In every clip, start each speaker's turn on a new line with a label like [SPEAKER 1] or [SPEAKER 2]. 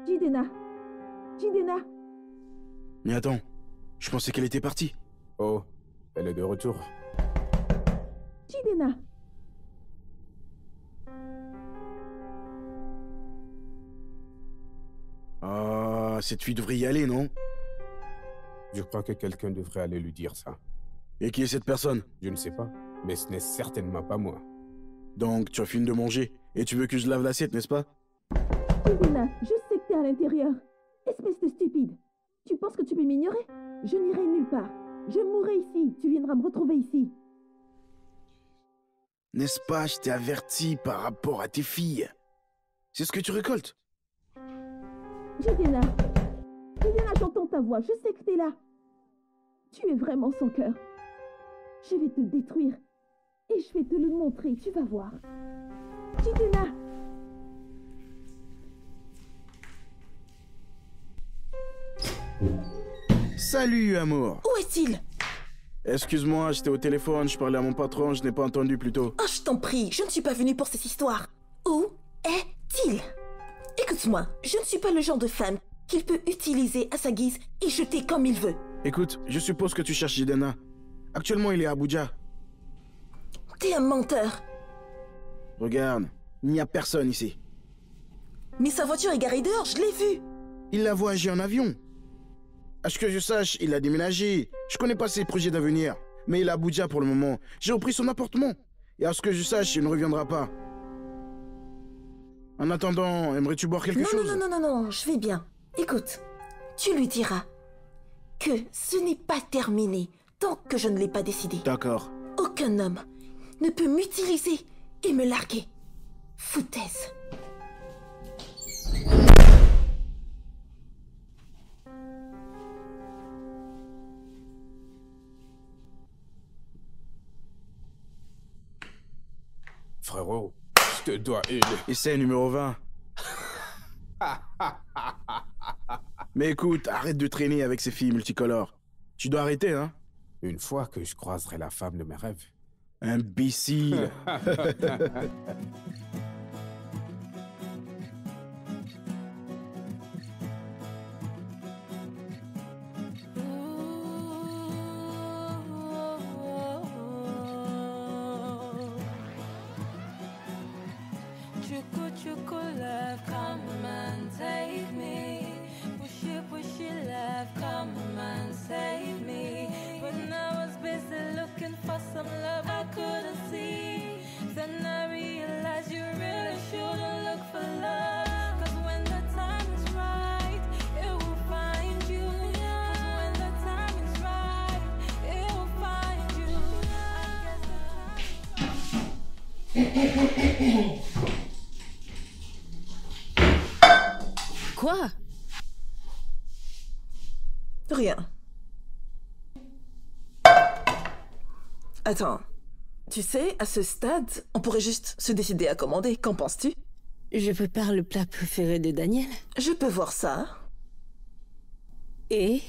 [SPEAKER 1] Jidenna. Jidenna.
[SPEAKER 2] Mais attends, je pensais qu'elle était partie.
[SPEAKER 3] Oh, elle est de retour.
[SPEAKER 1] Jidenna.
[SPEAKER 2] Ah, cette fille devrait y aller, non?
[SPEAKER 3] Je crois que quelqu'un devrait aller lui dire ça.
[SPEAKER 2] Et qui est cette personne?
[SPEAKER 3] Je ne sais pas, mais ce n'est certainement pas moi.
[SPEAKER 2] Donc, tu as fini de manger, et tu veux que je lave l'assiette, n'est-ce pas?
[SPEAKER 1] Jidenna, je sais que t'es à l'intérieur. Espèce de stupide. Tu penses que tu peux m'ignorer? Je n'irai nulle part. Je mourrai ici. Tu viendras me retrouver ici.
[SPEAKER 2] N'est-ce pas, je t'ai averti par rapport à tes filles. C'est ce que tu récoltes.
[SPEAKER 1] Jidenna. Jidenna, j'entends ta voix. Je sais que t'es là. Tu es vraiment son cœur. Je vais te détruire. Et je vais te le montrer. Tu vas voir. Jidenna.
[SPEAKER 2] Salut, amour.
[SPEAKER 4] Où est-il?
[SPEAKER 2] Excuse-moi, j'étais au téléphone, je parlais à mon patron, je n'ai pas entendu plus tôt.
[SPEAKER 4] Oh, je t'en prie, je ne suis pas venue pour cette histoire. Où est-il? Écoute-moi, je ne suis pas le genre de femme qu'il peut utiliser à sa guise et jeter comme il veut.
[SPEAKER 2] Écoute, je suppose que tu cherches Jidenna. Actuellement, il est à Abuja.
[SPEAKER 4] T'es un menteur.
[SPEAKER 2] Regarde, il n'y a personne ici.
[SPEAKER 4] Mais sa voiture est garée dehors, je l'ai vue.
[SPEAKER 2] Il l'a voyagé en avion. À ce que je sache, il a déménagé. Je connais pas ses projets d'avenir. Mais il est à Abuja pour le moment. J'ai repris son appartement. Et à ce que je sache, il ne reviendra pas. En attendant, aimerais-tu boire quelque chose?
[SPEAKER 4] Non, je vais bien. Écoute, tu lui diras que ce n'est pas terminé tant que je ne l'ai pas décidé.
[SPEAKER 2] D'accord.
[SPEAKER 4] Aucun homme ne peut m'utiliser et me larguer. Foutaise.
[SPEAKER 3] Frérot, je te dois une.
[SPEAKER 2] Essai numéro 20. Mais écoute, arrête de traîner avec ces filles multicolores. Tu dois arrêter, hein?
[SPEAKER 3] Une fois que je croiserai la femme de mes rêves.
[SPEAKER 2] Imbécile.
[SPEAKER 5] Chuku love, come and take me. Pushy love, come and save me. When I was busy looking for some love I couldn't see, then I realized you really shouldn't look for love. 'Cause when the time is right, it will find you. 'Cause when the time is right, it will find you.
[SPEAKER 4] Quoi? Rien. Attends. Tu sais, à ce stade, on pourrait juste se décider à commander. Qu'en penses-tu?
[SPEAKER 6] Je prépare le plat préféré de Daniel.
[SPEAKER 4] Je peux voir ça.
[SPEAKER 6] Et?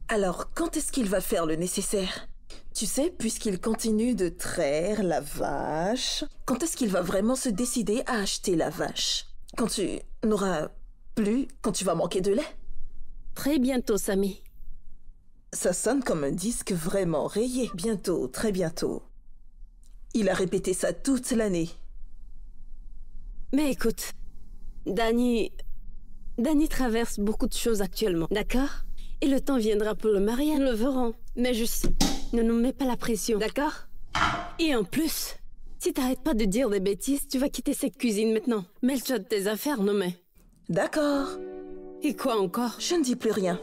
[SPEAKER 4] Alors, quand est-ce qu'il va faire le nécessaire? Tu sais, puisqu'il continue de traire la vache, quand est-ce qu'il va vraiment se décider à acheter la vache? Quand tu n'auras plus, quand tu vas manquer de lait?
[SPEAKER 6] Très bientôt, Samy.
[SPEAKER 4] Ça sonne comme un disque vraiment rayé. Bientôt, très bientôt. Il a répété ça toute l'année.
[SPEAKER 6] Mais écoute, Danny traverse beaucoup de choses actuellement, d'accord? Et le temps viendra pour le mariage, nous le verrons. Mais juste, ne nous mets pas la pression, d'accord? Et en plus, si t'arrêtes pas de dire des bêtises, tu vas quitter cette cuisine maintenant. Mêle-toi de tes affaires, non mais...
[SPEAKER 4] D'accord.
[SPEAKER 6] Et quoi encore?
[SPEAKER 4] Je ne dis plus rien.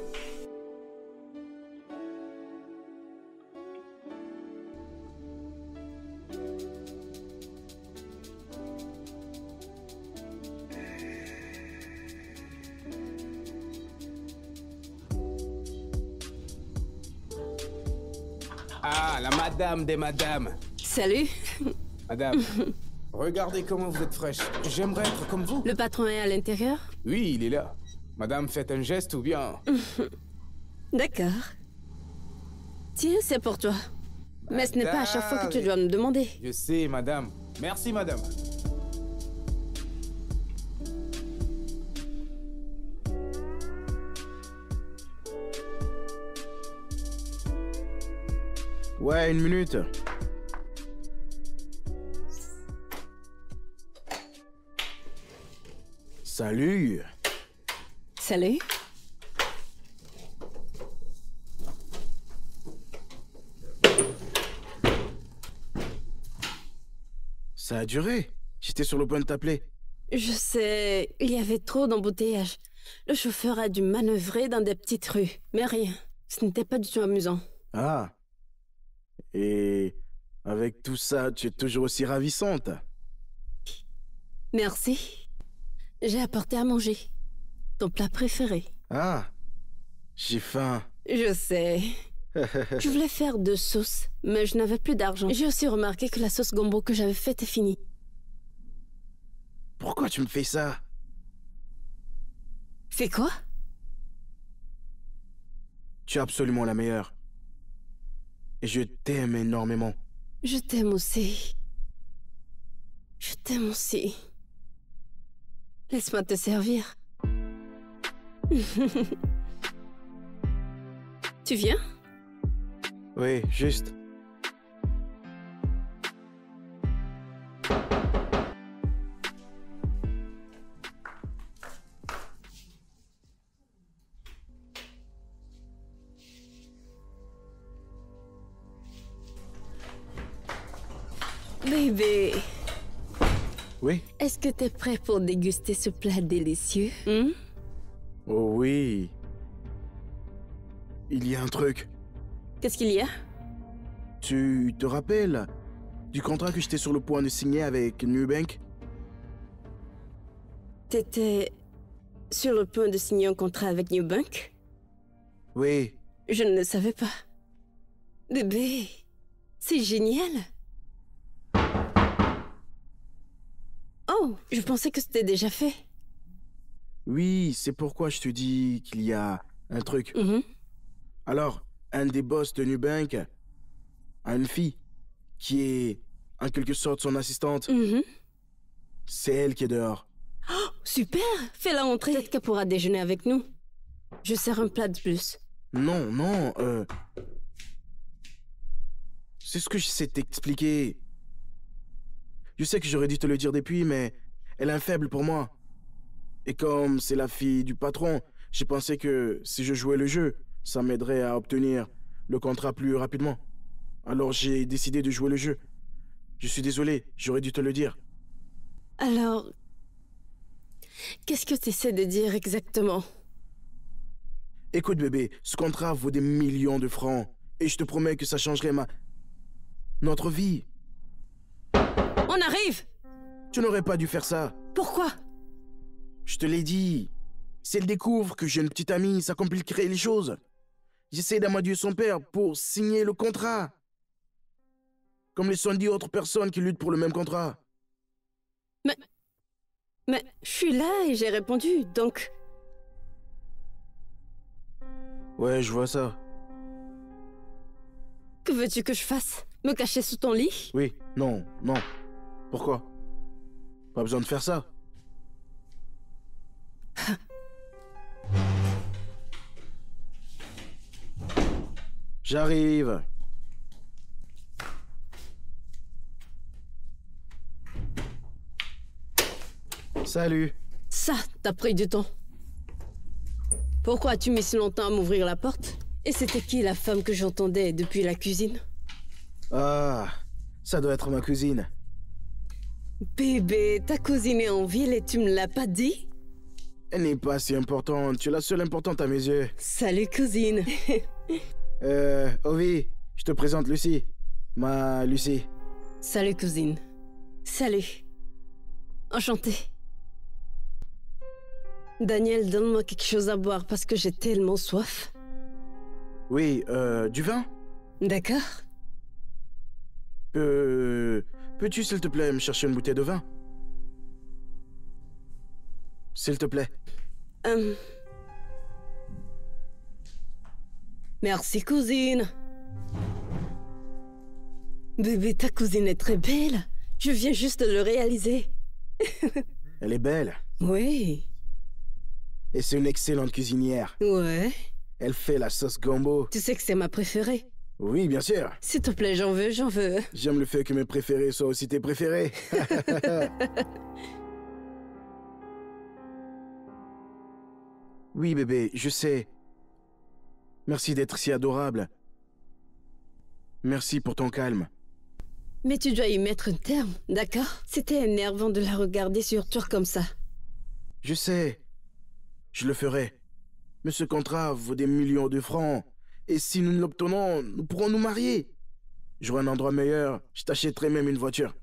[SPEAKER 3] Ah, la madame des madames.
[SPEAKER 6] Salut.
[SPEAKER 3] Madame, regardez comment vous êtes fraîche. J'aimerais être comme vous.
[SPEAKER 6] Le patron est à l'intérieur?
[SPEAKER 3] Oui, il est là. Madame, faites un geste ou bien...
[SPEAKER 6] D'accord. Tiens, c'est pour toi. Mais ce n'est pas à chaque fois que tu dois me demander.
[SPEAKER 3] Je sais, madame. Merci, madame.
[SPEAKER 2] Ouais, une minute. Salut.
[SPEAKER 6] Salut.
[SPEAKER 2] Ça a duré. J'étais sur le point de t'appeler.
[SPEAKER 6] Je sais, il y avait trop d'embouteillages. Le chauffeur a dû manœuvrer dans des petites rues. Mais rien, ce n'était pas du tout amusant.
[SPEAKER 2] Ah. Et avec tout ça, tu es toujours aussi ravissante.
[SPEAKER 6] Merci. J'ai apporté à manger. Ton plat préféré.
[SPEAKER 2] Ah. J'ai faim.
[SPEAKER 6] Je sais. Je voulais faire 2 sauces, mais je n'avais plus d'argent. J'ai aussi remarqué que la sauce gombo que j'avais faite est finie.
[SPEAKER 2] Pourquoi tu me fais ça?
[SPEAKER 6] Fais quoi?
[SPEAKER 2] Tu es absolument la meilleure. Et je t'aime énormément.
[SPEAKER 6] Je t'aime aussi. Je t'aime aussi. Laisse-moi te servir. Tu viens?
[SPEAKER 2] Oui, juste.
[SPEAKER 6] Bébé,
[SPEAKER 2] Oui?
[SPEAKER 6] est-ce que t'es prêt pour déguster ce plat délicieux?
[SPEAKER 2] Oh oui. Il y a un truc.
[SPEAKER 6] Qu'est-ce qu'il y a?
[SPEAKER 2] Tu te rappelles du contrat que j'étais sur le point de signer avec Newbank?
[SPEAKER 6] T'étais sur le point de signer un contrat avec Newbank?
[SPEAKER 2] Oui.
[SPEAKER 6] Je ne le savais pas. Bébé, c'est génial. Oh, je pensais que c'était déjà fait.
[SPEAKER 2] Oui, c'est pourquoi je te dis qu'il y a un truc. Alors, un des boss de Newbank a une fille qui est en quelque sorte son assistante. C'est elle qui est dehors.
[SPEAKER 6] Oh, super, fais-la entrer. Peut-être qu'elle pourra déjeuner avec nous. Je sers un plat de plus.
[SPEAKER 2] Non, non, c'est ce que je sais t'expliquer. Je sais que j'aurais dû te le dire depuis, mais elle a un faible pour moi. Et comme c'est la fille du patron, j'ai pensé que si je jouais le jeu, ça m'aiderait à obtenir le contrat plus rapidement. Alors j'ai décidé de jouer le jeu. Je suis désolé, j'aurais dû te le dire.
[SPEAKER 6] Alors, qu'est-ce que tu essaies de dire exactement?
[SPEAKER 2] Écoute bébé, ce contrat vaut des millions de francs. Et je te promets que ça changerait notre vie.
[SPEAKER 6] On arrive!
[SPEAKER 2] Tu n'aurais pas dû faire ça.
[SPEAKER 6] Pourquoi?
[SPEAKER 2] Je te l'ai dit. Si elle découvre que j'ai une petite amie, ça compliquerait les choses. J'essaie d'amadouer son père pour signer le contrat. Comme les 70 autres personnes qui luttent pour le même contrat.
[SPEAKER 6] Mais je suis là et j'ai répondu, donc...
[SPEAKER 2] Ouais, je vois ça.
[SPEAKER 6] Que veux-tu que je fasse? Me cacher sous ton lit?
[SPEAKER 2] Oui, non, non. Pourquoi? Pas besoin de faire ça. J'arrive. Salut.
[SPEAKER 6] Ça, t'as pris du temps. Pourquoi as-tu mis si longtemps à m'ouvrir la porte? Et c'était qui la femme que j'entendais depuis la cuisine?
[SPEAKER 2] Ah, ça doit être ma cousine.
[SPEAKER 6] Bébé, ta cousine est en ville et tu me l'as pas dit?
[SPEAKER 2] Elle n'est pas si importante, tu es la seule importante à mes yeux.
[SPEAKER 6] Salut cousine.
[SPEAKER 2] Ovi, je te présente Lucie. Ma Lucie.
[SPEAKER 6] Salut cousine. Salut. Enchantée. Daniel, donne-moi quelque chose à boire parce que j'ai tellement soif.
[SPEAKER 2] Oui, du vin?
[SPEAKER 6] D'accord.
[SPEAKER 2] Peux-tu, s'il te plaît, me chercher une bouteille de vin? S'il te plaît.
[SPEAKER 6] Merci, cousine. Bébé, ta cousine est très belle. Je viens juste de le réaliser.
[SPEAKER 2] Elle est belle.
[SPEAKER 6] Oui.
[SPEAKER 2] Et c'est une excellente cuisinière.
[SPEAKER 6] Ouais.
[SPEAKER 2] Elle fait la sauce gombo.
[SPEAKER 6] Tu sais que c'est ma préférée.
[SPEAKER 2] Oui, bien sûr.
[SPEAKER 6] S'il te plaît, j'en veux, j'en veux.
[SPEAKER 2] J'aime le fait que mes préférés soient aussi tes préférés. Oui, bébé, je sais. Merci d'être si adorable. Merci pour ton calme.
[SPEAKER 6] Mais tu dois y mettre un terme, d'accord? C'était énervant de la regarder sur toi comme ça.
[SPEAKER 2] Je sais. Je le ferai. Mais ce contrat vaut des millions de francs. Et si nous l'obtenons, nous pourrons nous marier. J'aurai un endroit meilleur. Je t'achèterai même une voiture.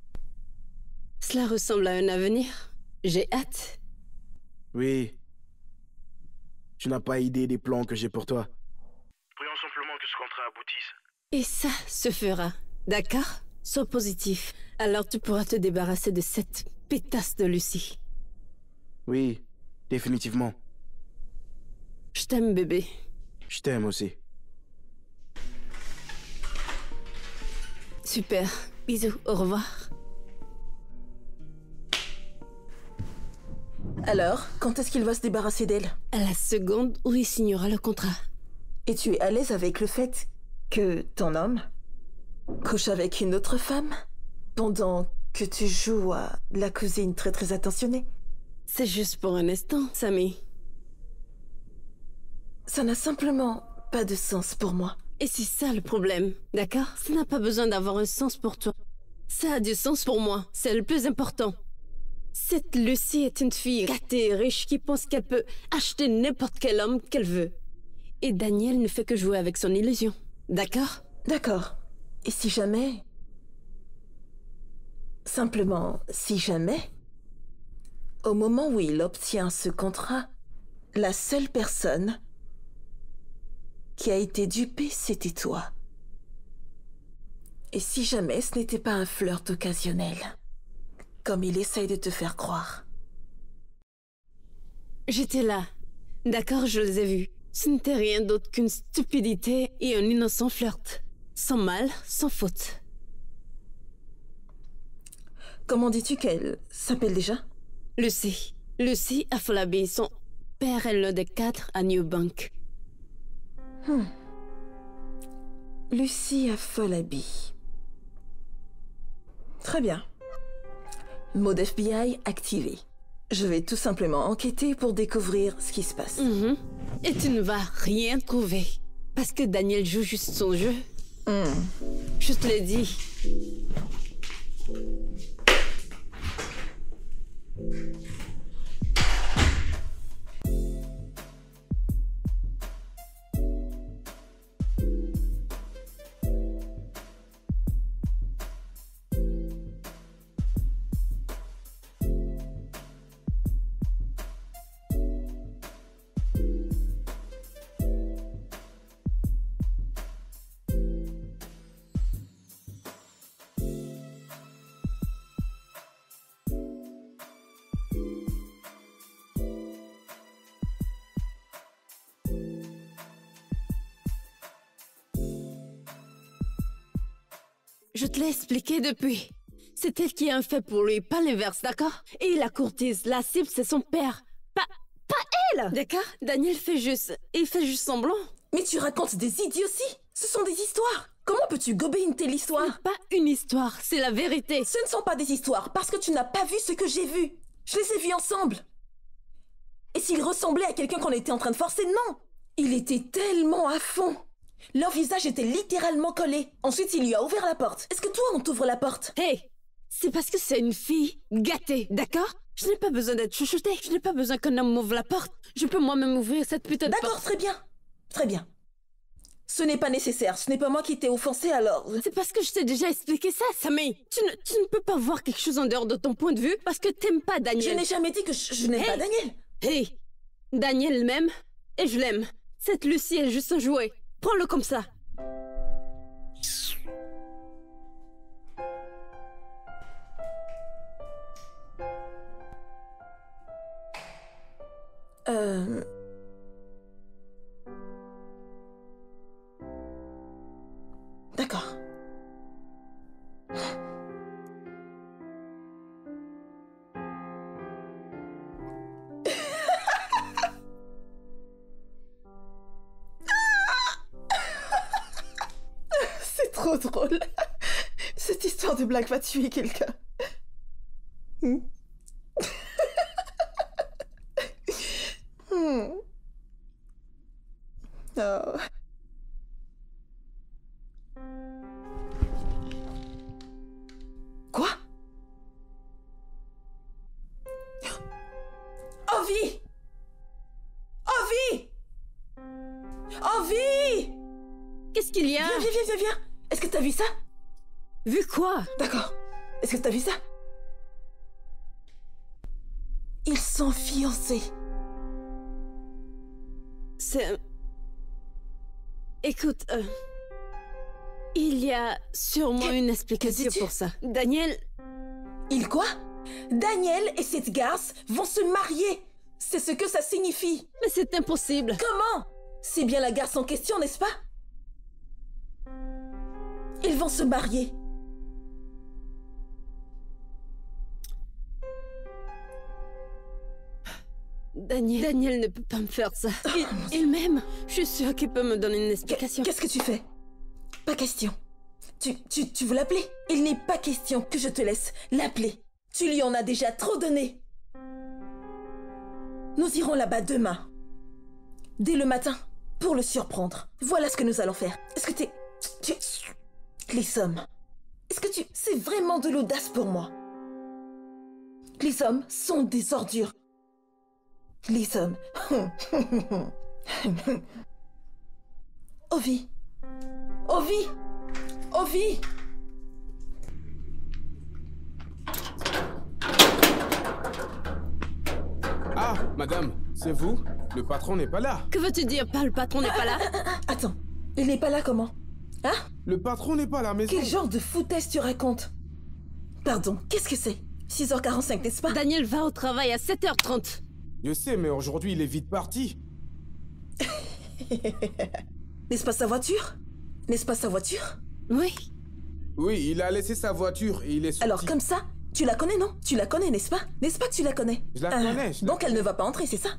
[SPEAKER 6] Cela ressemble à un avenir. J'ai hâte.
[SPEAKER 2] Oui. Tu n'as pas idée des plans que j'ai pour toi. Prions simplement que ce contrat aboutisse.
[SPEAKER 6] Et ça se fera, d'accord? Sois positif. Alors tu pourras te débarrasser de cette pétasse de Lucie.
[SPEAKER 2] Oui, définitivement.
[SPEAKER 6] Je t'aime, bébé.
[SPEAKER 2] Je t'aime aussi.
[SPEAKER 6] Super. Bisous. Au revoir.
[SPEAKER 4] Alors, quand est-ce qu'il va se débarrasser d'elle?
[SPEAKER 6] À la seconde où il signera le contrat.
[SPEAKER 4] Et tu es à l'aise avec le fait que ton homme couche avec une autre femme pendant que tu joues à la cousine très très attentionnée?
[SPEAKER 6] C'est juste pour un instant, Sammy.
[SPEAKER 4] Ça n'a simplement pas de sens pour moi.
[SPEAKER 6] Et c'est ça le problème, d'accord? Ça n'a pas besoin d'avoir un sens pour toi. Ça a du sens pour moi, c'est le plus important. Cette Lucie est une fille gâtée et riche qui pense qu'elle peut acheter n'importe quel homme qu'elle veut. Et Daniel ne fait que jouer avec son illusion, d'accord?
[SPEAKER 4] D'accord. Et si jamais... Simplement, si jamais... Au moment où il obtient ce contrat, la seule personne qui a été dupée, c'était toi. Et si jamais ce n'était pas un flirt occasionnel, comme il essaye de te faire croire.
[SPEAKER 6] J'étais là. D'accord, je les ai vus. Ce n'était rien d'autre qu'une stupidité et un innocent flirt. Sans mal, sans faute.
[SPEAKER 4] Comment dis-tu qu'elle s'appelle déjà?
[SPEAKER 6] Lucie. Lucie Afolabi. Son père est l'un des 4 à Newbank.
[SPEAKER 4] Lucie Afolabi. Très bien. Mode FBI activé. Je vais tout simplement enquêter pour découvrir ce qui se passe.
[SPEAKER 6] Et tu ne vas rien trouver. Parce que Daniel joue juste son jeu. Je te l'ai dit. Je te l'ai expliqué depuis. C'est elle qui a un fait pour lui, pas l'inverse, d'accord? Et la courtise, la cible, c'est son père. Pas elle! D'accord? Daniel fait juste... Il fait juste semblant.
[SPEAKER 4] Mais tu racontes des idioties. Ce sont des histoires. Comment peux-tu gober une telle histoire?
[SPEAKER 6] Pas une histoire, c'est la vérité.
[SPEAKER 4] Ce ne sont pas des histoires, parce que tu n'as pas vu ce que j'ai vu. Je les ai vus ensemble. Et s'il ressemblait à quelqu'un qu'on était en train de forcer, non. Il était tellement à fond. Leur visage était littéralement collé. Ensuite, il lui a ouvert la porte. Est-ce que toi, on t'ouvre la porte?
[SPEAKER 6] Hey! C'est parce que c'est une fille gâtée, d'accord? Je n'ai pas besoin d'être chouchoutée. Je n'ai pas besoin qu'un homme m'ouvre la porte. Je peux moi-même ouvrir cette putain de porte.
[SPEAKER 4] D'accord, très bien. Très bien. Ce n'est pas nécessaire. Ce n'est pas moi qui t'ai offensé, alors...
[SPEAKER 6] C'est parce que je t'ai déjà expliqué ça, Sammy. Tu ne peux pas voir quelque chose en dehors de ton point de vue parce que t'aimes pas Daniel.
[SPEAKER 4] Je n'ai jamais dit que je n'aime pas Daniel.
[SPEAKER 6] Hey! Daniel m'aime et je l'aime. Cette Lucie est juste un jouet. Prends-le comme ça.
[SPEAKER 4] drôle. Cette histoire de blague va tuer quelqu'un. Oh. Quoi? Ovi! Ovi! Ovi!
[SPEAKER 6] Qu'est-ce qu'il y a?
[SPEAKER 4] Viens. Est-ce que t'as vu ça?
[SPEAKER 6] Vu quoi?
[SPEAKER 4] D'accord. Est-ce que t'as vu ça? Ils sont fiancés.
[SPEAKER 6] C'est... Écoute, il y a sûrement une explication pour ça. Daniel...
[SPEAKER 4] Il quoi? Daniel et cette garce vont se marier. C'est ce que ça signifie.
[SPEAKER 6] Mais c'est impossible.
[SPEAKER 4] Comment? C'est bien la garce en question, n'est-ce pas? Ils vont se marier.
[SPEAKER 6] Daniel ne peut pas me faire ça. Il m'aime. Je suis sûre qu'il peut me donner une explication.
[SPEAKER 4] Qu'est-ce que tu fais? Pas question. Tu veux l'appeler? Il n'est pas question que je te laisse l'appeler. Tu lui en as déjà trop donné. Nous irons là-bas demain. Dès le matin, pour le surprendre. Voilà ce que nous allons faire. Est-ce que Les hommes. Est-ce que c'est vraiment de l'audace pour moi? Les hommes sont des ordures. Les hommes. Ovi. Ovi. Ovi.
[SPEAKER 3] Ah, madame, c'est vous? Le patron n'est pas là.
[SPEAKER 6] Que veux-tu dire par le patron n'est pas là?
[SPEAKER 4] Attends, il n'est pas là comment? Hein?
[SPEAKER 3] Le patron n'est pas à la maison.
[SPEAKER 4] Quel genre de foutaise tu racontes? Pardon, qu'est-ce que c'est? 6h45, n'est-ce pas?
[SPEAKER 6] Daniel va au travail à 7h30.
[SPEAKER 3] Je sais, mais aujourd'hui, il est vite parti.
[SPEAKER 4] N'est-ce pas sa voiture? N'est-ce pas sa voiture?
[SPEAKER 6] Oui.
[SPEAKER 3] Oui, il a laissé sa voiture et il est sorti.
[SPEAKER 4] Alors comme ça, tu la connais, non? Tu la connais, n'est-ce pas? N'est-ce pas que tu la connais?
[SPEAKER 3] Je la connais.
[SPEAKER 4] Donc elle ne va pas entrer, c'est ça?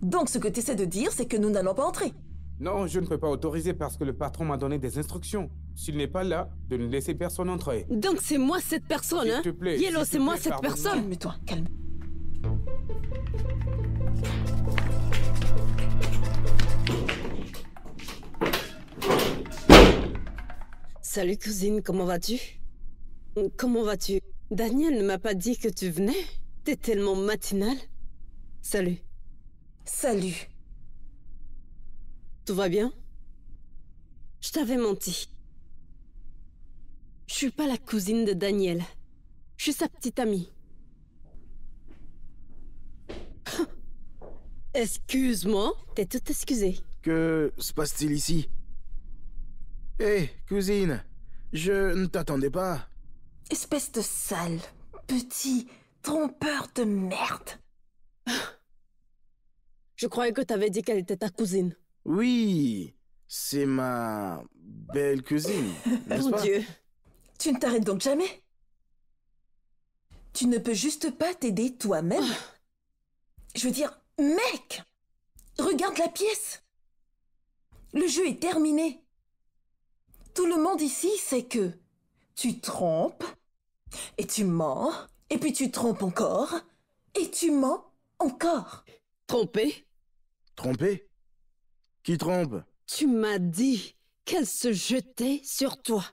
[SPEAKER 4] Donc ce que tu essaies de dire, c'est que nous n'allons pas entrer.
[SPEAKER 3] Non, je ne peux pas autoriser parce que le patron m'a donné des instructions. S'il n'est pas là, de ne laisser personne entrer.
[SPEAKER 6] Donc c'est moi cette personne,
[SPEAKER 3] S'il
[SPEAKER 6] hein?
[SPEAKER 3] te plaît,
[SPEAKER 6] Yellow,
[SPEAKER 3] s'il te
[SPEAKER 6] c'est moi
[SPEAKER 3] plaît,
[SPEAKER 6] cette
[SPEAKER 3] pardonne-moi.
[SPEAKER 6] personne.
[SPEAKER 4] Calme-toi, calme.
[SPEAKER 6] Salut cousine, comment vas-tu? Comment vas-tu? Daniel ne m'a pas dit que tu venais. T'es tellement matinale. Salut.
[SPEAKER 4] Salut.
[SPEAKER 6] Tout va bien? Je t'avais menti. Je suis pas la cousine de Daniel. Je suis sa petite amie. Excuse-moi, t'es tout excusée.
[SPEAKER 2] Que se passe-t-il ici? Hé, cousine, je ne t'attendais pas.
[SPEAKER 4] Espèce de sale, petit trompeur de merde.
[SPEAKER 6] Je croyais que t'avais dit qu'elle était ta cousine.
[SPEAKER 2] Oui, c'est ma belle cousine, n'est-ce
[SPEAKER 6] Mon
[SPEAKER 2] pas?
[SPEAKER 6] Dieu.
[SPEAKER 4] Tu ne t'arrêtes donc jamais? Tu ne peux juste pas t'aider toi-même? Je veux dire, mec! Regarde la pièce! Le jeu est terminé. Tout le monde ici sait que tu trompes, et tu mens, et puis tu trompes encore, et tu mens encore.
[SPEAKER 6] Trompée?
[SPEAKER 2] Trompé? Qui trompe?
[SPEAKER 6] Tu m'as dit qu'elle se jetait sur toi.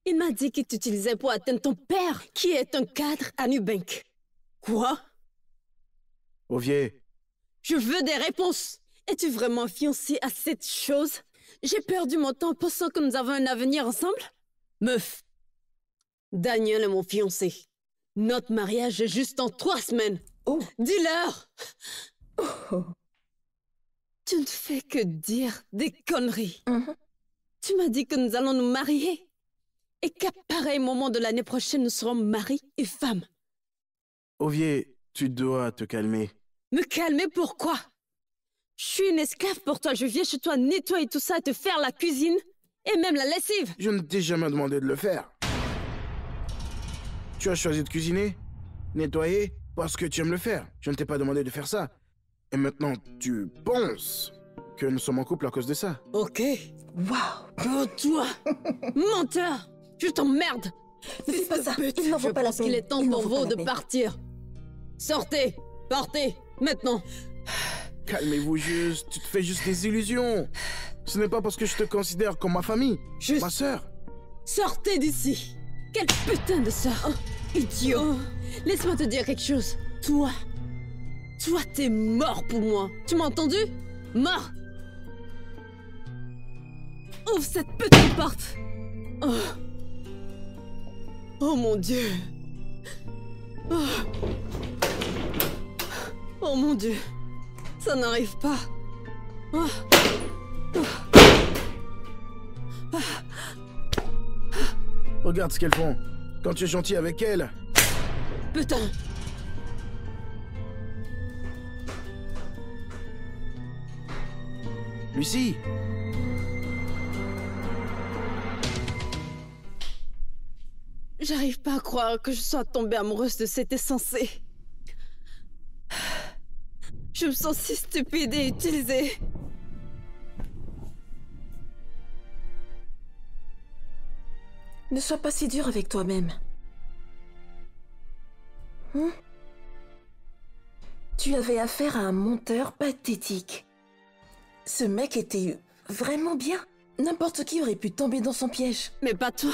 [SPEAKER 6] Il m'a dit qu'il t'utilisait pour atteindre ton père, qui est un cadre à Nubank. Quoi?
[SPEAKER 2] Ovier,
[SPEAKER 6] Je veux des réponses. Es-tu vraiment fiancé à cette chose? J'ai perdu mon temps pensant que nous avons un avenir ensemble? Meuf, Daniel est mon fiancé. Notre mariage est juste dans 3 semaines.
[SPEAKER 4] Oh.
[SPEAKER 6] Dis-leur!
[SPEAKER 4] Oh.
[SPEAKER 6] Tu ne fais que dire des conneries.
[SPEAKER 4] Mhm.
[SPEAKER 6] Tu m'as dit que nous allons nous marier. Et qu'à pareil moment de l'année prochaine, nous serons mari et femme.
[SPEAKER 2] Ovier, tu dois te calmer.
[SPEAKER 6] Me calmer pourquoi? Je suis une esclave pour toi. Je viens chez toi nettoyer tout ça, te faire la cuisine et même la lessive.
[SPEAKER 2] Je ne t'ai jamais demandé de le faire. Tu as choisi de cuisiner, nettoyer, parce que tu aimes le faire. Je ne t'ai pas demandé de faire ça. Et maintenant, tu penses que nous sommes en couple à cause de ça.
[SPEAKER 6] Ok.
[SPEAKER 4] Waouh!
[SPEAKER 6] Oh, toi, menteur! Je t'emmerde!
[SPEAKER 4] Ne fais pas ça! Il n'en vaut
[SPEAKER 6] Je
[SPEAKER 4] pas la
[SPEAKER 6] pense
[SPEAKER 4] peine.
[SPEAKER 6] qu'il est temps
[SPEAKER 4] Il n'en
[SPEAKER 6] pour
[SPEAKER 4] vaut pas
[SPEAKER 6] vous
[SPEAKER 4] la
[SPEAKER 6] de
[SPEAKER 4] peine.
[SPEAKER 6] partir. Sortez! Partez! Maintenant!
[SPEAKER 2] Calmez-vous juste, tu te fais juste des illusions. Ce n'est pas parce que je te considère comme ma famille,
[SPEAKER 6] Juste
[SPEAKER 2] ma sœur.
[SPEAKER 6] sortez d'ici! Quelle putain de sœur! Idiot! Laisse-moi te dire quelque chose. Toi, t'es mort pour moi. Tu m'as entendu? Mort! Ouvre cette putain de porte! Oh, oh mon Dieu! Oh. Oh mon Dieu! Ça n'arrive pas! Oh.
[SPEAKER 2] Regarde ce qu'elles font. Quand tu es gentil avec elles.
[SPEAKER 6] Putain!
[SPEAKER 2] Lucie,
[SPEAKER 6] J'arrive pas à croire que je sois tombée amoureuse de cet insensé. Je me sens si stupide et utilisée.
[SPEAKER 4] Ne sois pas si dur avec toi-même. Tu avais affaire à un menteur pathétique. Ce mec était vraiment bien. N'importe qui aurait pu tomber dans son piège.
[SPEAKER 6] Mais pas toi.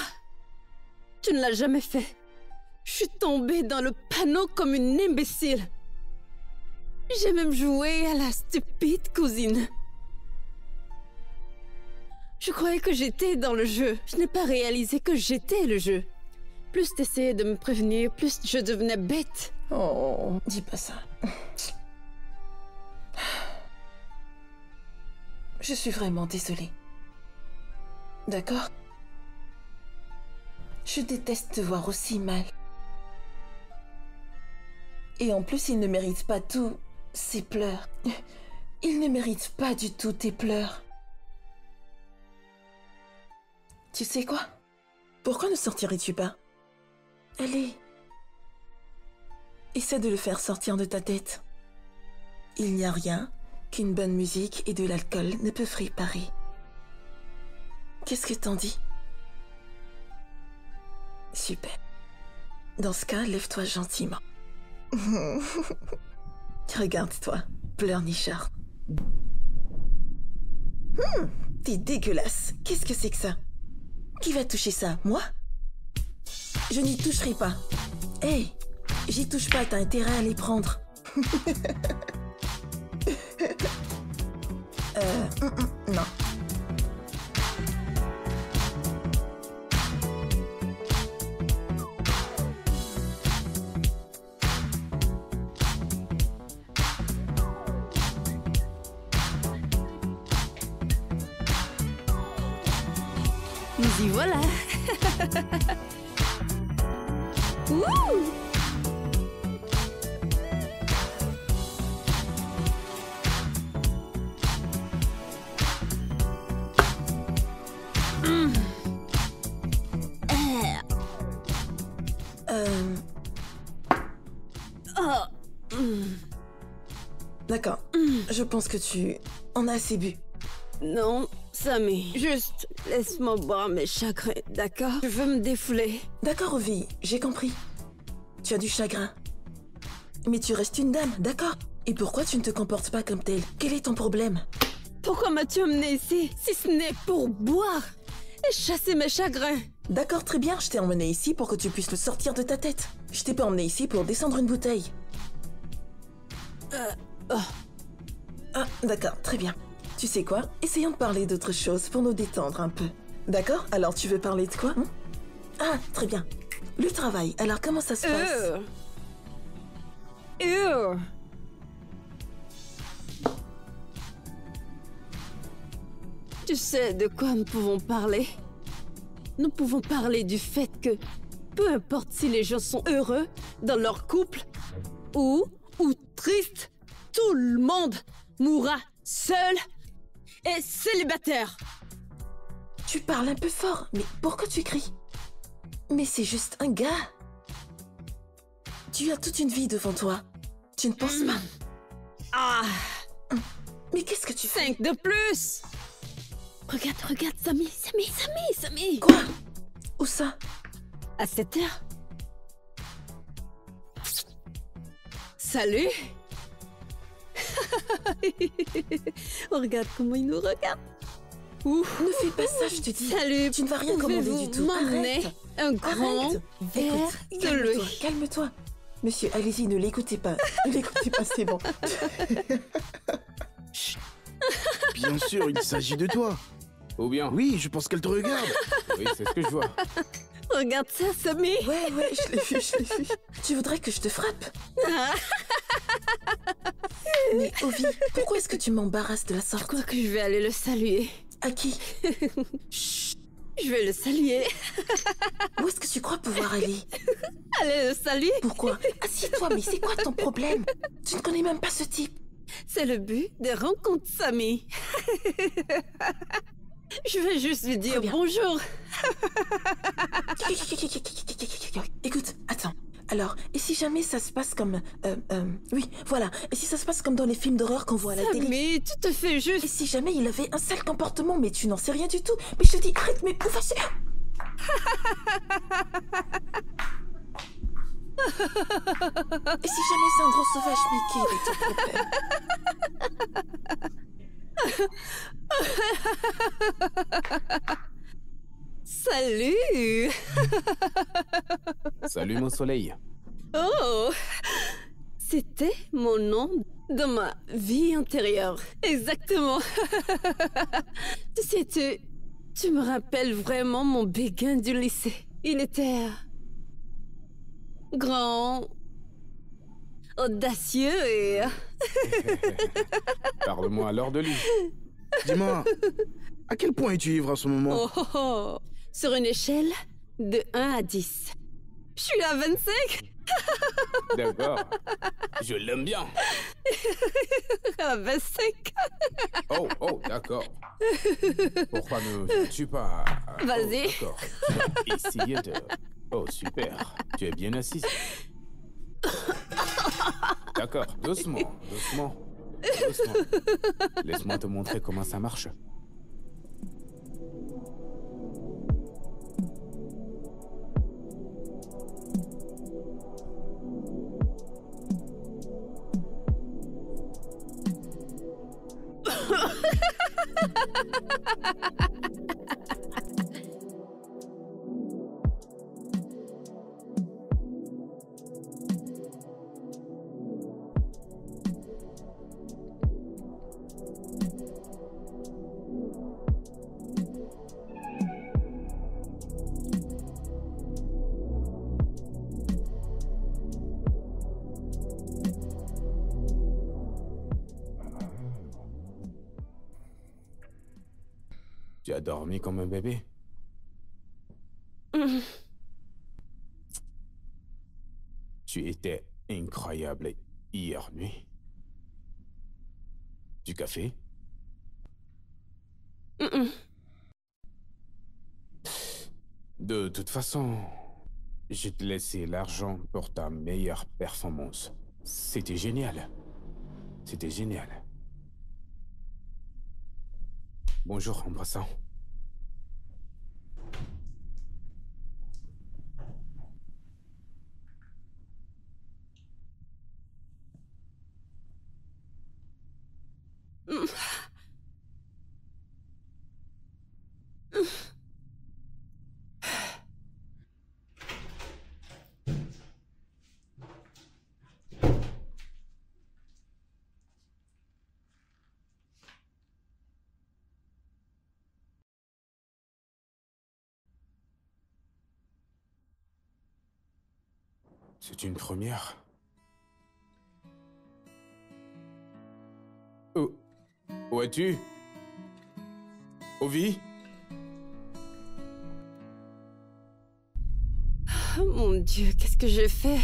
[SPEAKER 6] Tu ne l'as jamais fait. Je suis tombée dans le panneau comme une imbécile. J'ai même joué à la stupide cousine. Je croyais que j'étais dans le jeu. Je n'ai pas réalisé que j'étais le jeu. Plus t'essayais de me prévenir, plus je devenais bête.
[SPEAKER 4] Oh, dis pas ça. Je suis vraiment désolée. D'accord? Je déteste te voir aussi mal. Et en plus, il ne mérite pas tous ces pleurs. Il ne mérite pas du tout tes pleurs. Tu sais quoi? Pourquoi ne sortirais-tu pas? Allez. Essaie de le faire sortir de ta tête. Il n'y a rien qu'une bonne musique et de l'alcool ne peuvent réparer. Qu'est-ce que t'en dis? Super. Dans ce cas, lève-toi gentiment. Regarde-toi, pleurnichard. T'es dégueulasse. Qu'est-ce que c'est que ça? Qui va toucher ça? Moi? Je n'y toucherai pas. Hey, j'y touche pas, t'as intérêt à les prendre. Non.
[SPEAKER 6] Nous y voilà. Wouh!
[SPEAKER 4] D'accord. Je pense que tu en as assez bu.
[SPEAKER 6] Non, Sammy, juste laisse-moi boire mes chagrins, d'accord? Je veux me défouler.
[SPEAKER 4] D'accord, Ovi, j'ai compris. Tu as du chagrin. Mais tu restes une dame, d'accord? Et pourquoi tu ne te comportes pas comme telle? Quel est ton problème?
[SPEAKER 6] Pourquoi m'as-tu amené ici, si ce n'est pour boire et chasser mes chagrins?
[SPEAKER 4] D'accord, très bien, je t'ai emmené ici pour que tu puisses le sortir de ta tête. Je t'ai pas emmené ici pour descendre une bouteille. Ah, d'accord, très bien. Tu sais quoi? Essayons de parler d'autre chose pour nous détendre un peu. D'accord? Alors tu veux parler de quoi? Ah, très bien. Le travail, alors comment ça se passe?
[SPEAKER 6] Tu sais de quoi nous pouvons parler? Nous pouvons parler du fait que, peu importe si les gens sont heureux dans leur couple ou tristes, tout le monde mourra seul et célibataire.
[SPEAKER 4] Tu parles un peu fort, mais pourquoi tu cries? Mais c'est juste un gars. Tu as toute une vie devant toi. Tu ne penses pas?
[SPEAKER 6] Ah,
[SPEAKER 4] Mais qu'est-ce que tu fais?
[SPEAKER 6] 5 de plus. Regarde, regarde, Samy.
[SPEAKER 4] Quoi? Où ça?
[SPEAKER 6] À 7 heures. Salut. Oh, regarde comment il nous regarde. Ouf.
[SPEAKER 4] Ne fais pas ça, je te dis.
[SPEAKER 6] Salut.
[SPEAKER 4] Tu ne vas rien commander
[SPEAKER 6] Pouvez-vous
[SPEAKER 4] du tout.
[SPEAKER 6] m'emmener
[SPEAKER 4] Arrête.
[SPEAKER 6] un grand
[SPEAKER 4] Arrête.
[SPEAKER 6] verre
[SPEAKER 4] Écoute,
[SPEAKER 6] de l'eau.
[SPEAKER 4] calme-toi. Monsieur, allez-y, ne l'écoutez pas. Ne l'écoutez pas, c'est bon.
[SPEAKER 2] Bien sûr, il s'agit de toi.
[SPEAKER 3] Ou bien?
[SPEAKER 2] Oui, je pense qu'elle te regarde.
[SPEAKER 3] Oui, c'est ce que je vois.
[SPEAKER 6] Regarde ça, Samy.
[SPEAKER 4] Ouais, je l'ai vu. Tu voudrais que je te frappe? Mais Ovi, pourquoi est-ce que tu m'embarrasses de la
[SPEAKER 6] Je
[SPEAKER 4] sorte?
[SPEAKER 6] crois que je vais aller le saluer.
[SPEAKER 4] À qui?
[SPEAKER 6] Je vais le saluer.
[SPEAKER 4] Où est-ce que tu crois pouvoir aller?
[SPEAKER 6] Allez le saluer.
[SPEAKER 4] Pourquoi? Assieds-toi, mais c'est quoi ton problème? Tu ne connais même pas ce type.
[SPEAKER 6] C'est le but des rencontres, Samy. Je vais juste lui dire
[SPEAKER 4] bien.
[SPEAKER 6] bonjour.
[SPEAKER 4] Écoute, attends. Alors, et si jamais ça se passe comme... oui, voilà. Et si ça se passe comme dans les films d'horreur qu'on voit à la télé?
[SPEAKER 6] Samy, tu te fais
[SPEAKER 4] Et
[SPEAKER 6] juste...
[SPEAKER 4] si jamais il avait un sale comportement, mais tu n'en sais rien du tout? Mais je te dis, arrête, mais où vas-tu? Et si jamais c'est un gros sauvage, mais quel est ton problème?
[SPEAKER 6] Salut.
[SPEAKER 3] Salut mon soleil.
[SPEAKER 6] Oh, c'était mon nom dans ma vie antérieure. Exactement. Tu sais, tu me rappelles vraiment mon béguin du lycée. Il était grand, audacieux et...
[SPEAKER 3] Parle-moi alors de lui.
[SPEAKER 2] Dis-moi, à quel point es-tu ivre en ce moment?
[SPEAKER 6] Oh, oh, oh. Sur une échelle de 1 à 10. Je suis à 25.
[SPEAKER 3] D'accord. Je l'aime bien.
[SPEAKER 6] À 25.
[SPEAKER 3] Oh, d'accord. Pourquoi ne tu pas...
[SPEAKER 6] Vas-y.
[SPEAKER 3] Oh, d'accord. Essayez de... Oh, super. Tu es bien assise. D'accord, doucement. Laisse-moi te montrer comment ça marche. Tu as dormi comme un bébé? Tu étais incroyable hier nuit. Du café? De toute façon, je te laissais l'argent pour ta meilleure performance. C'était génial. Bonjour, embrassant. C'est une première. Oh, où es-tu? Ovi?
[SPEAKER 6] Oh mon Dieu, qu'est-ce que j'ai fait?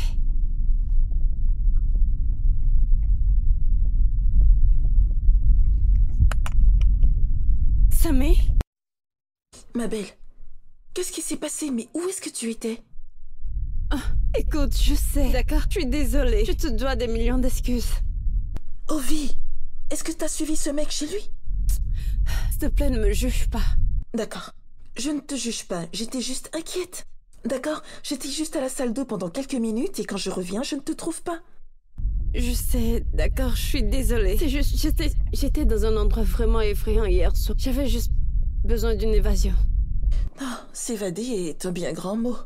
[SPEAKER 6] Samy?
[SPEAKER 4] Ma belle, qu'est-ce qui s'est passé? Mais où est-ce que tu étais?
[SPEAKER 6] Écoute, je sais, d'accord? Je suis désolée. Je te dois des millions d'excuses.
[SPEAKER 4] Ovi, Est-ce que t'as suivi ce mec chez lui?
[SPEAKER 6] S'il te plaît, ne me juge pas.
[SPEAKER 4] D'accord. Je ne te juge pas, j'étais juste inquiète. D'accord? J'étais juste à la salle d'eau pendant quelques minutes et quand je reviens, je ne te trouve pas.
[SPEAKER 6] Je sais, d'accord, je suis désolée. C'est juste, j'étais dans un endroit vraiment effrayant hier soir. J'avais juste besoin d'une évasion.
[SPEAKER 4] Ah, s'évader est un bien grand mot.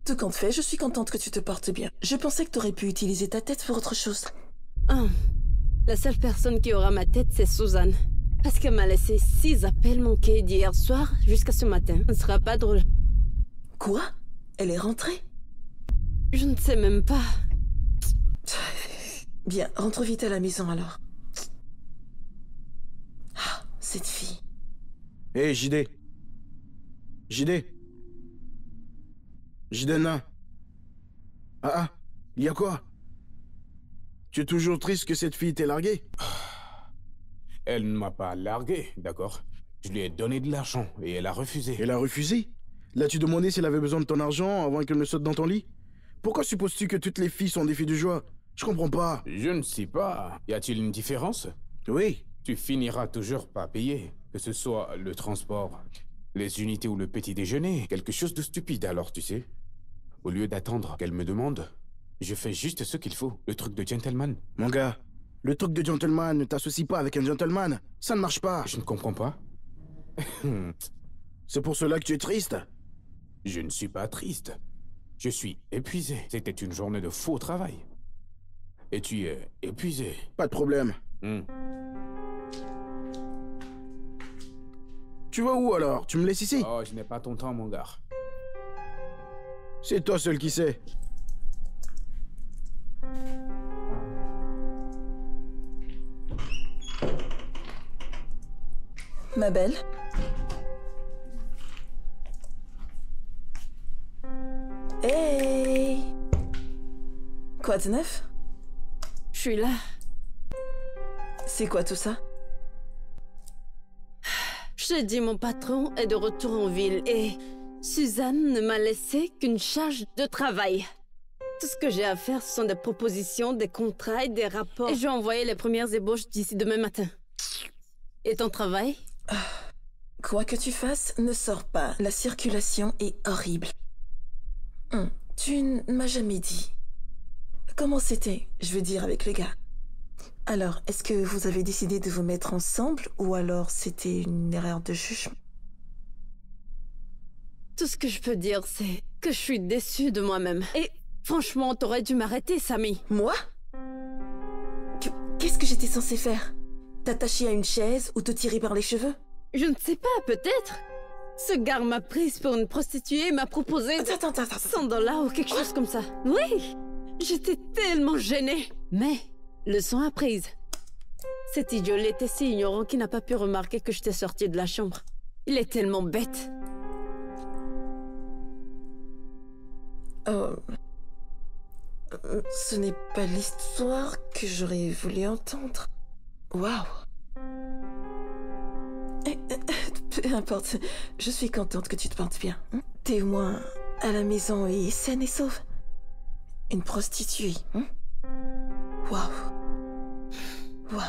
[SPEAKER 4] Tout compte fait, je suis contente que tu te portes bien. Je pensais que t'aurais pu utiliser ta tête pour autre chose.
[SPEAKER 6] Ah, la seule personne qui aura ma tête, c'est Suzanne. Parce qu'elle m'a laissé 6 appels manqués d'hier soir jusqu'à ce matin. Ce ne sera pas drôle.
[SPEAKER 4] Quoi? Elle est rentrée?
[SPEAKER 6] Je ne sais même pas.
[SPEAKER 4] Bien, rentre vite à la maison alors. Ah, cette fille.
[SPEAKER 2] Hé, JD. JD. JD nain. Ah, il y a quoi? Tu es toujours triste que cette fille t'ait largué?
[SPEAKER 3] Elle ne m'a pas largué, d'accord? Je lui ai donné de l'argent et elle a refusé.
[SPEAKER 2] Elle a refusé? L'as-tu demandé si elle avait besoin de ton argent avant qu'elle ne saute dans ton lit? Pourquoi supposes-tu que toutes les filles sont des filles de joie? Je comprends pas.
[SPEAKER 3] Je ne sais pas. Y a-t-il une différence?
[SPEAKER 2] Oui.
[SPEAKER 3] Tu finiras toujours par payer, que ce soit le transport, les unités ou le petit déjeuner. Quelque chose de stupide alors, tu sais. Au lieu d'attendre qu'elle me demande, je fais juste ce qu'il faut, le truc de gentleman.
[SPEAKER 2] Mon gars, le truc de gentleman ne t'associe pas avec un gentleman. Ça ne marche pas.
[SPEAKER 3] Je ne comprends pas.
[SPEAKER 2] C'est pour cela que tu es triste?
[SPEAKER 3] Je ne suis pas triste. Je suis épuisé. C'était une journée de faux travail. Et tu es épuisé.
[SPEAKER 2] Pas de problème. Tu vas où alors? Tu me laisses ici?
[SPEAKER 3] Oh, je n'ai pas ton temps, mon gars.
[SPEAKER 2] C'est toi seul qui sais.
[SPEAKER 4] Ma belle? Hey! Quoi de neuf?
[SPEAKER 6] Je suis là.
[SPEAKER 4] C'est quoi tout ça?
[SPEAKER 6] Je te dis, mon patron est de retour en ville et Suzanne ne m'a laissé qu'une charge de travail. Tout ce que j'ai à faire, ce sont des propositions, des contrats et des rapports. Et je vais envoyer les premières ébauches d'ici demain matin. Et ton travail?
[SPEAKER 4] Quoi que tu fasses, ne sors pas. La circulation est horrible. Tu ne m'as jamais dit. Comment c'était, je veux dire, avec le gars? Alors, est-ce que vous avez décidé de vous mettre ensemble ou alors c'était une erreur de jugement?
[SPEAKER 6] Tout ce que je peux dire, c'est que je suis déçue de moi-même. Et franchement, t'aurais dû m'arrêter, Samy.
[SPEAKER 4] Moi? Qu'est-ce que j'étais censée faire? T'attacher à une chaise ou te tirer par les cheveux?
[SPEAKER 6] Je ne sais pas, peut-être. Ce gars m'a prise pour une prostituée et m'a proposé
[SPEAKER 4] Attends.
[SPEAKER 6] 100 $ ou quelque chose comme ça. Oui, j'étais tellement gênée. Mais, leçon apprise. Cet idiot l'était si ignorant qu'il n'a pas pu remarquer que j'étais sortie de la chambre. Il est tellement bête.
[SPEAKER 4] Oh... Ce n'est pas l'histoire que j'aurais voulu entendre. Waouh. Peu importe, je suis contente que tu te portes bien. T'es au moins à la maison et saine et sauve. Une prostituée. Waouh. Waouh.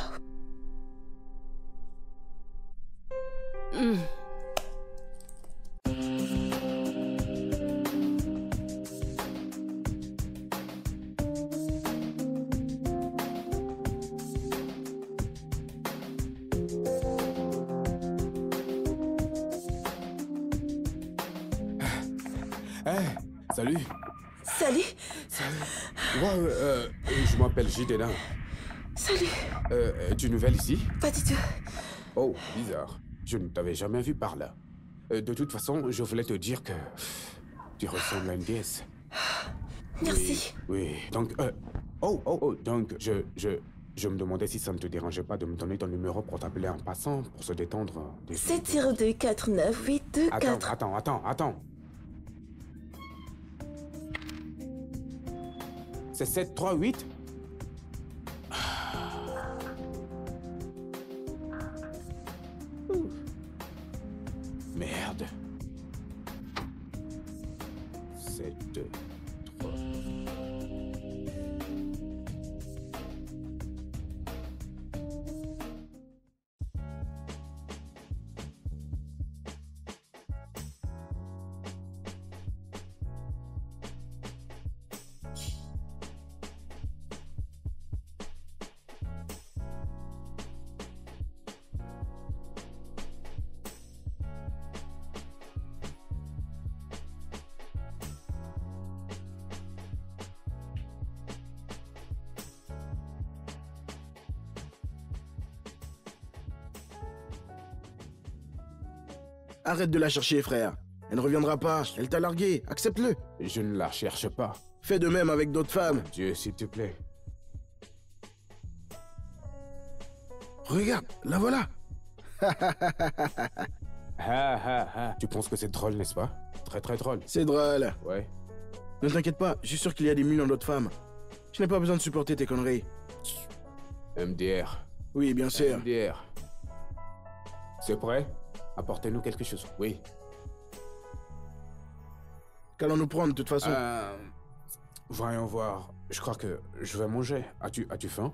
[SPEAKER 3] Salut.
[SPEAKER 4] Salut.
[SPEAKER 3] Moi, je m'appelle JD nain.
[SPEAKER 4] Salut.
[SPEAKER 3] Es-tu nouvelle ici?
[SPEAKER 4] Pas du tout.
[SPEAKER 3] Oh, bizarre. Je ne t'avais jamais vu par là. De toute façon, je voulais te dire que tu ressembles à une déesse.
[SPEAKER 4] Merci.
[SPEAKER 3] Oui. Donc, donc, je me demandais si ça ne te dérangeait pas de me donner ton numéro pour t'appeler en passant, pour se détendre.
[SPEAKER 4] 702 49 824.
[SPEAKER 3] Attends. C'est 738? Merde. 7, 3.
[SPEAKER 2] Arrête de la chercher, frère. Elle ne reviendra pas. Elle t'a largué. Accepte-le.
[SPEAKER 3] Je ne la cherche pas.
[SPEAKER 2] Fais de même avec d'autres femmes.
[SPEAKER 3] Dieu, s'il te plaît.
[SPEAKER 2] Regarde, la voilà.
[SPEAKER 3] Tu penses que c'est drôle, n'est-ce pas? Très très drôle.
[SPEAKER 2] C'est drôle.
[SPEAKER 3] Ouais.
[SPEAKER 2] Ne t'inquiète pas, je suis sûr qu'il y a des millions d'autres femmes. Je n'ai pas besoin de supporter tes conneries.
[SPEAKER 3] MDR.
[SPEAKER 2] Oui, bien sûr.
[SPEAKER 3] MDR. C'est prêt? Apportez-nous quelque chose. Oui.
[SPEAKER 2] Qu'allons-nous prendre de toute façon?
[SPEAKER 3] Voyons voir. Je crois que je vais manger. As-tu faim?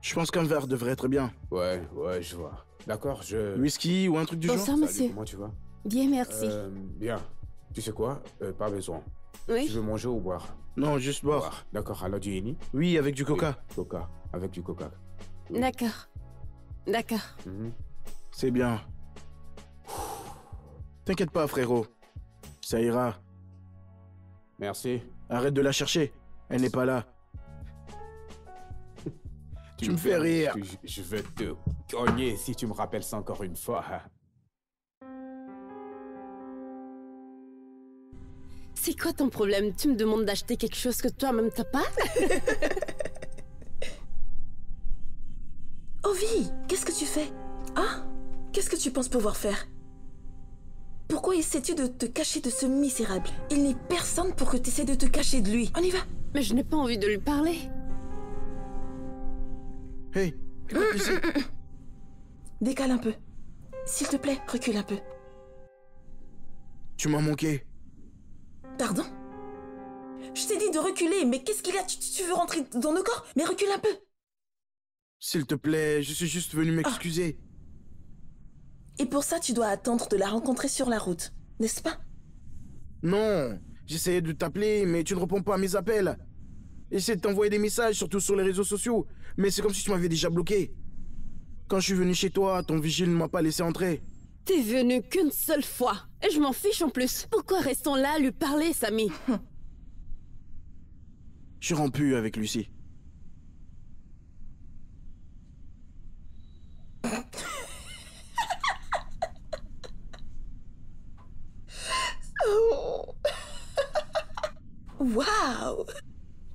[SPEAKER 2] Je pense qu'un verre devrait être bien.
[SPEAKER 3] Ouais, je vois. D'accord,
[SPEAKER 2] Whisky ou un truc du genre?
[SPEAKER 6] Bonsoir, monsieur.
[SPEAKER 3] Comment tu vas?
[SPEAKER 6] Bien, merci.
[SPEAKER 3] Bien. Tu sais quoi? Pas besoin.
[SPEAKER 6] Oui.
[SPEAKER 3] Tu veux manger ou boire?
[SPEAKER 2] Non, juste boire.
[SPEAKER 3] D'accord, alors du Henny?
[SPEAKER 2] Oui, avec du coca.
[SPEAKER 3] Oui, coca. Avec du coca. Oui.
[SPEAKER 6] D'accord. D'accord.
[SPEAKER 2] C'est bien. T'inquiète pas, frérot. Ça ira.
[SPEAKER 3] Merci.
[SPEAKER 2] Arrête de la chercher. Elle n'est pas là. Tu me fais rire.
[SPEAKER 3] Je vais te cogner si tu me rappelles ça encore une fois.
[SPEAKER 6] C'est quoi ton problème? Tu me demandes d'acheter quelque chose que toi-même t'as pas?
[SPEAKER 4] Ovi, qu'est-ce que tu fais? Ah? Qu'est-ce que tu penses pouvoir faire? Pourquoi essaies-tu de te cacher de ce misérable? Il n'est personne pour que tu essaies de te cacher de lui. On y va?
[SPEAKER 6] Mais je n'ai pas envie de lui parler.
[SPEAKER 2] Hey, écoute ici.
[SPEAKER 4] Décale un peu. S'il te plaît, recule un peu.
[SPEAKER 2] Tu m'as manqué.
[SPEAKER 4] Pardon? Je t'ai dit de reculer, mais qu'est-ce qu'il y a? Tu veux rentrer dans nos corps? Mais recule un peu.
[SPEAKER 2] S'il te plaît, je suis juste venu m'excuser.
[SPEAKER 4] Et pour ça, tu dois attendre de la rencontrer sur la route, n'est-ce pas?
[SPEAKER 2] Non, j'essayais de t'appeler, mais tu ne réponds pas à mes appels. J'essaie de t'envoyer des messages, surtout sur les réseaux sociaux, mais c'est comme si tu m'avais déjà bloqué. Quand je suis venu chez toi, ton vigile ne m'a pas laissé entrer.
[SPEAKER 6] T'es venu qu'une seule fois. Et je m'en fiche en plus. Pourquoi restons là à lui parler, Samy?
[SPEAKER 2] Je suis rompu avec Lucie.
[SPEAKER 4] Oh. Waouh!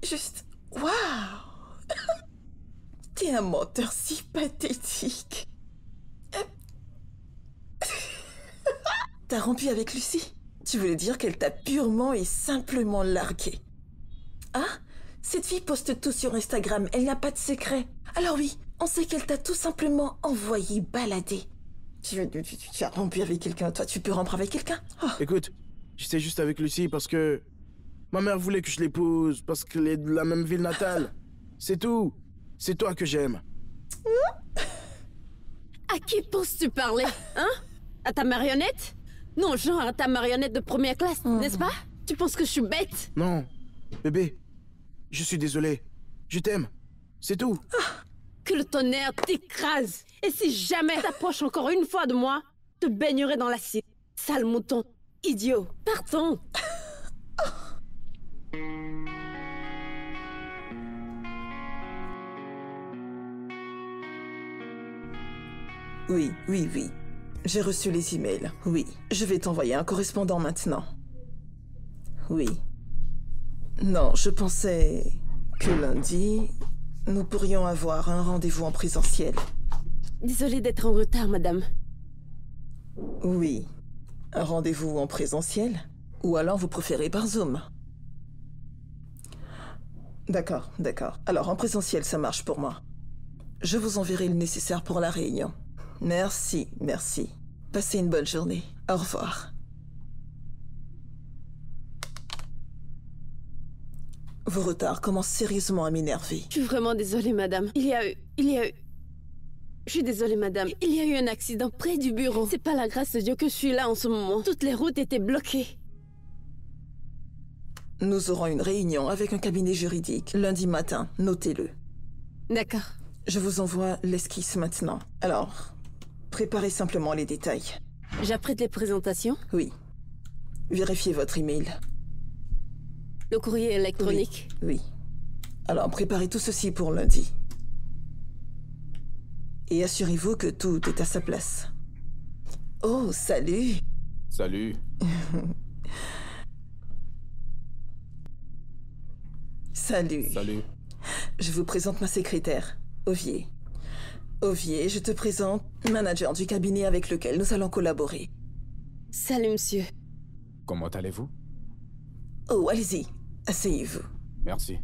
[SPEAKER 4] Juste... Waouh! T'es un menteur si pathétique. T'as rompu avec Lucie? Tu voulais dire qu'elle t'a purement et simplement largué. Ah? Cette fille poste tout sur Instagram, elle n'a pas de secret. Alors oui, on sait qu'elle t'a tout simplement envoyé balader. Tu as rompu avec quelqu'un, toi tu peux rompre avec quelqu'un? Oh.
[SPEAKER 2] Écoute, j'étais juste avec Lucie parce que... Ma mère voulait que je l'épouse, parce qu'elle est de la même ville natale. C'est tout. C'est toi que j'aime.
[SPEAKER 6] À qui penses-tu parler? Hein? À ta marionnette? Non, genre à ta marionnette de première classe, n'est-ce pas? Tu penses que je suis bête?
[SPEAKER 2] Non, bébé, je suis désolé. Je t'aime. C'est tout.
[SPEAKER 6] Que le tonnerre t'écrase. Et si jamais t'approches encore une fois de moi, te baignerai dans l'acide. Sale mouton. Idiot. Partons.
[SPEAKER 4] Oui. J'ai reçu les emails. Oui. Je vais t'envoyer un correspondant maintenant. Oui. Non, je pensais que lundi, nous pourrions avoir un rendez-vous en présentiel.
[SPEAKER 6] Désolée d'être en retard, madame.
[SPEAKER 4] Oui. Un rendez-vous en présentiel? Ou alors vous préférez par Zoom? D'accord. Alors en présentiel, ça marche pour moi. Je vous enverrai le nécessaire pour la réunion. Merci. Passez une bonne journée. Au revoir. Vos retards commencent sérieusement à m'énerver.
[SPEAKER 6] Je suis vraiment désolée, madame. Il y a eu... Je suis désolée, madame. Il y a eu un accident près du bureau. C'est pas la grâce de Dieu que je suis là en ce moment. Toutes les routes étaient bloquées.
[SPEAKER 4] Nous aurons une réunion avec un cabinet juridique lundi matin. Notez-le.
[SPEAKER 6] D'accord.
[SPEAKER 4] Je vous envoie l'esquisse maintenant. Alors, préparez simplement les détails.
[SPEAKER 6] J'apprête les présentations?
[SPEAKER 4] Oui. Vérifiez votre email.
[SPEAKER 6] Le courrier électronique?
[SPEAKER 4] Oui. Alors, préparez tout ceci pour lundi. Et assurez-vous que tout est à sa place. Oh, salut!
[SPEAKER 3] Salut.
[SPEAKER 4] Salut.
[SPEAKER 3] Salut.
[SPEAKER 4] Je vous présente ma secrétaire, Ovier. Ovier, je te présente manager du cabinet avec lequel nous allons collaborer.
[SPEAKER 6] Salut, monsieur.
[SPEAKER 3] Comment allez-vous?
[SPEAKER 4] Oh, allez-y, asseyez-vous.
[SPEAKER 3] Merci.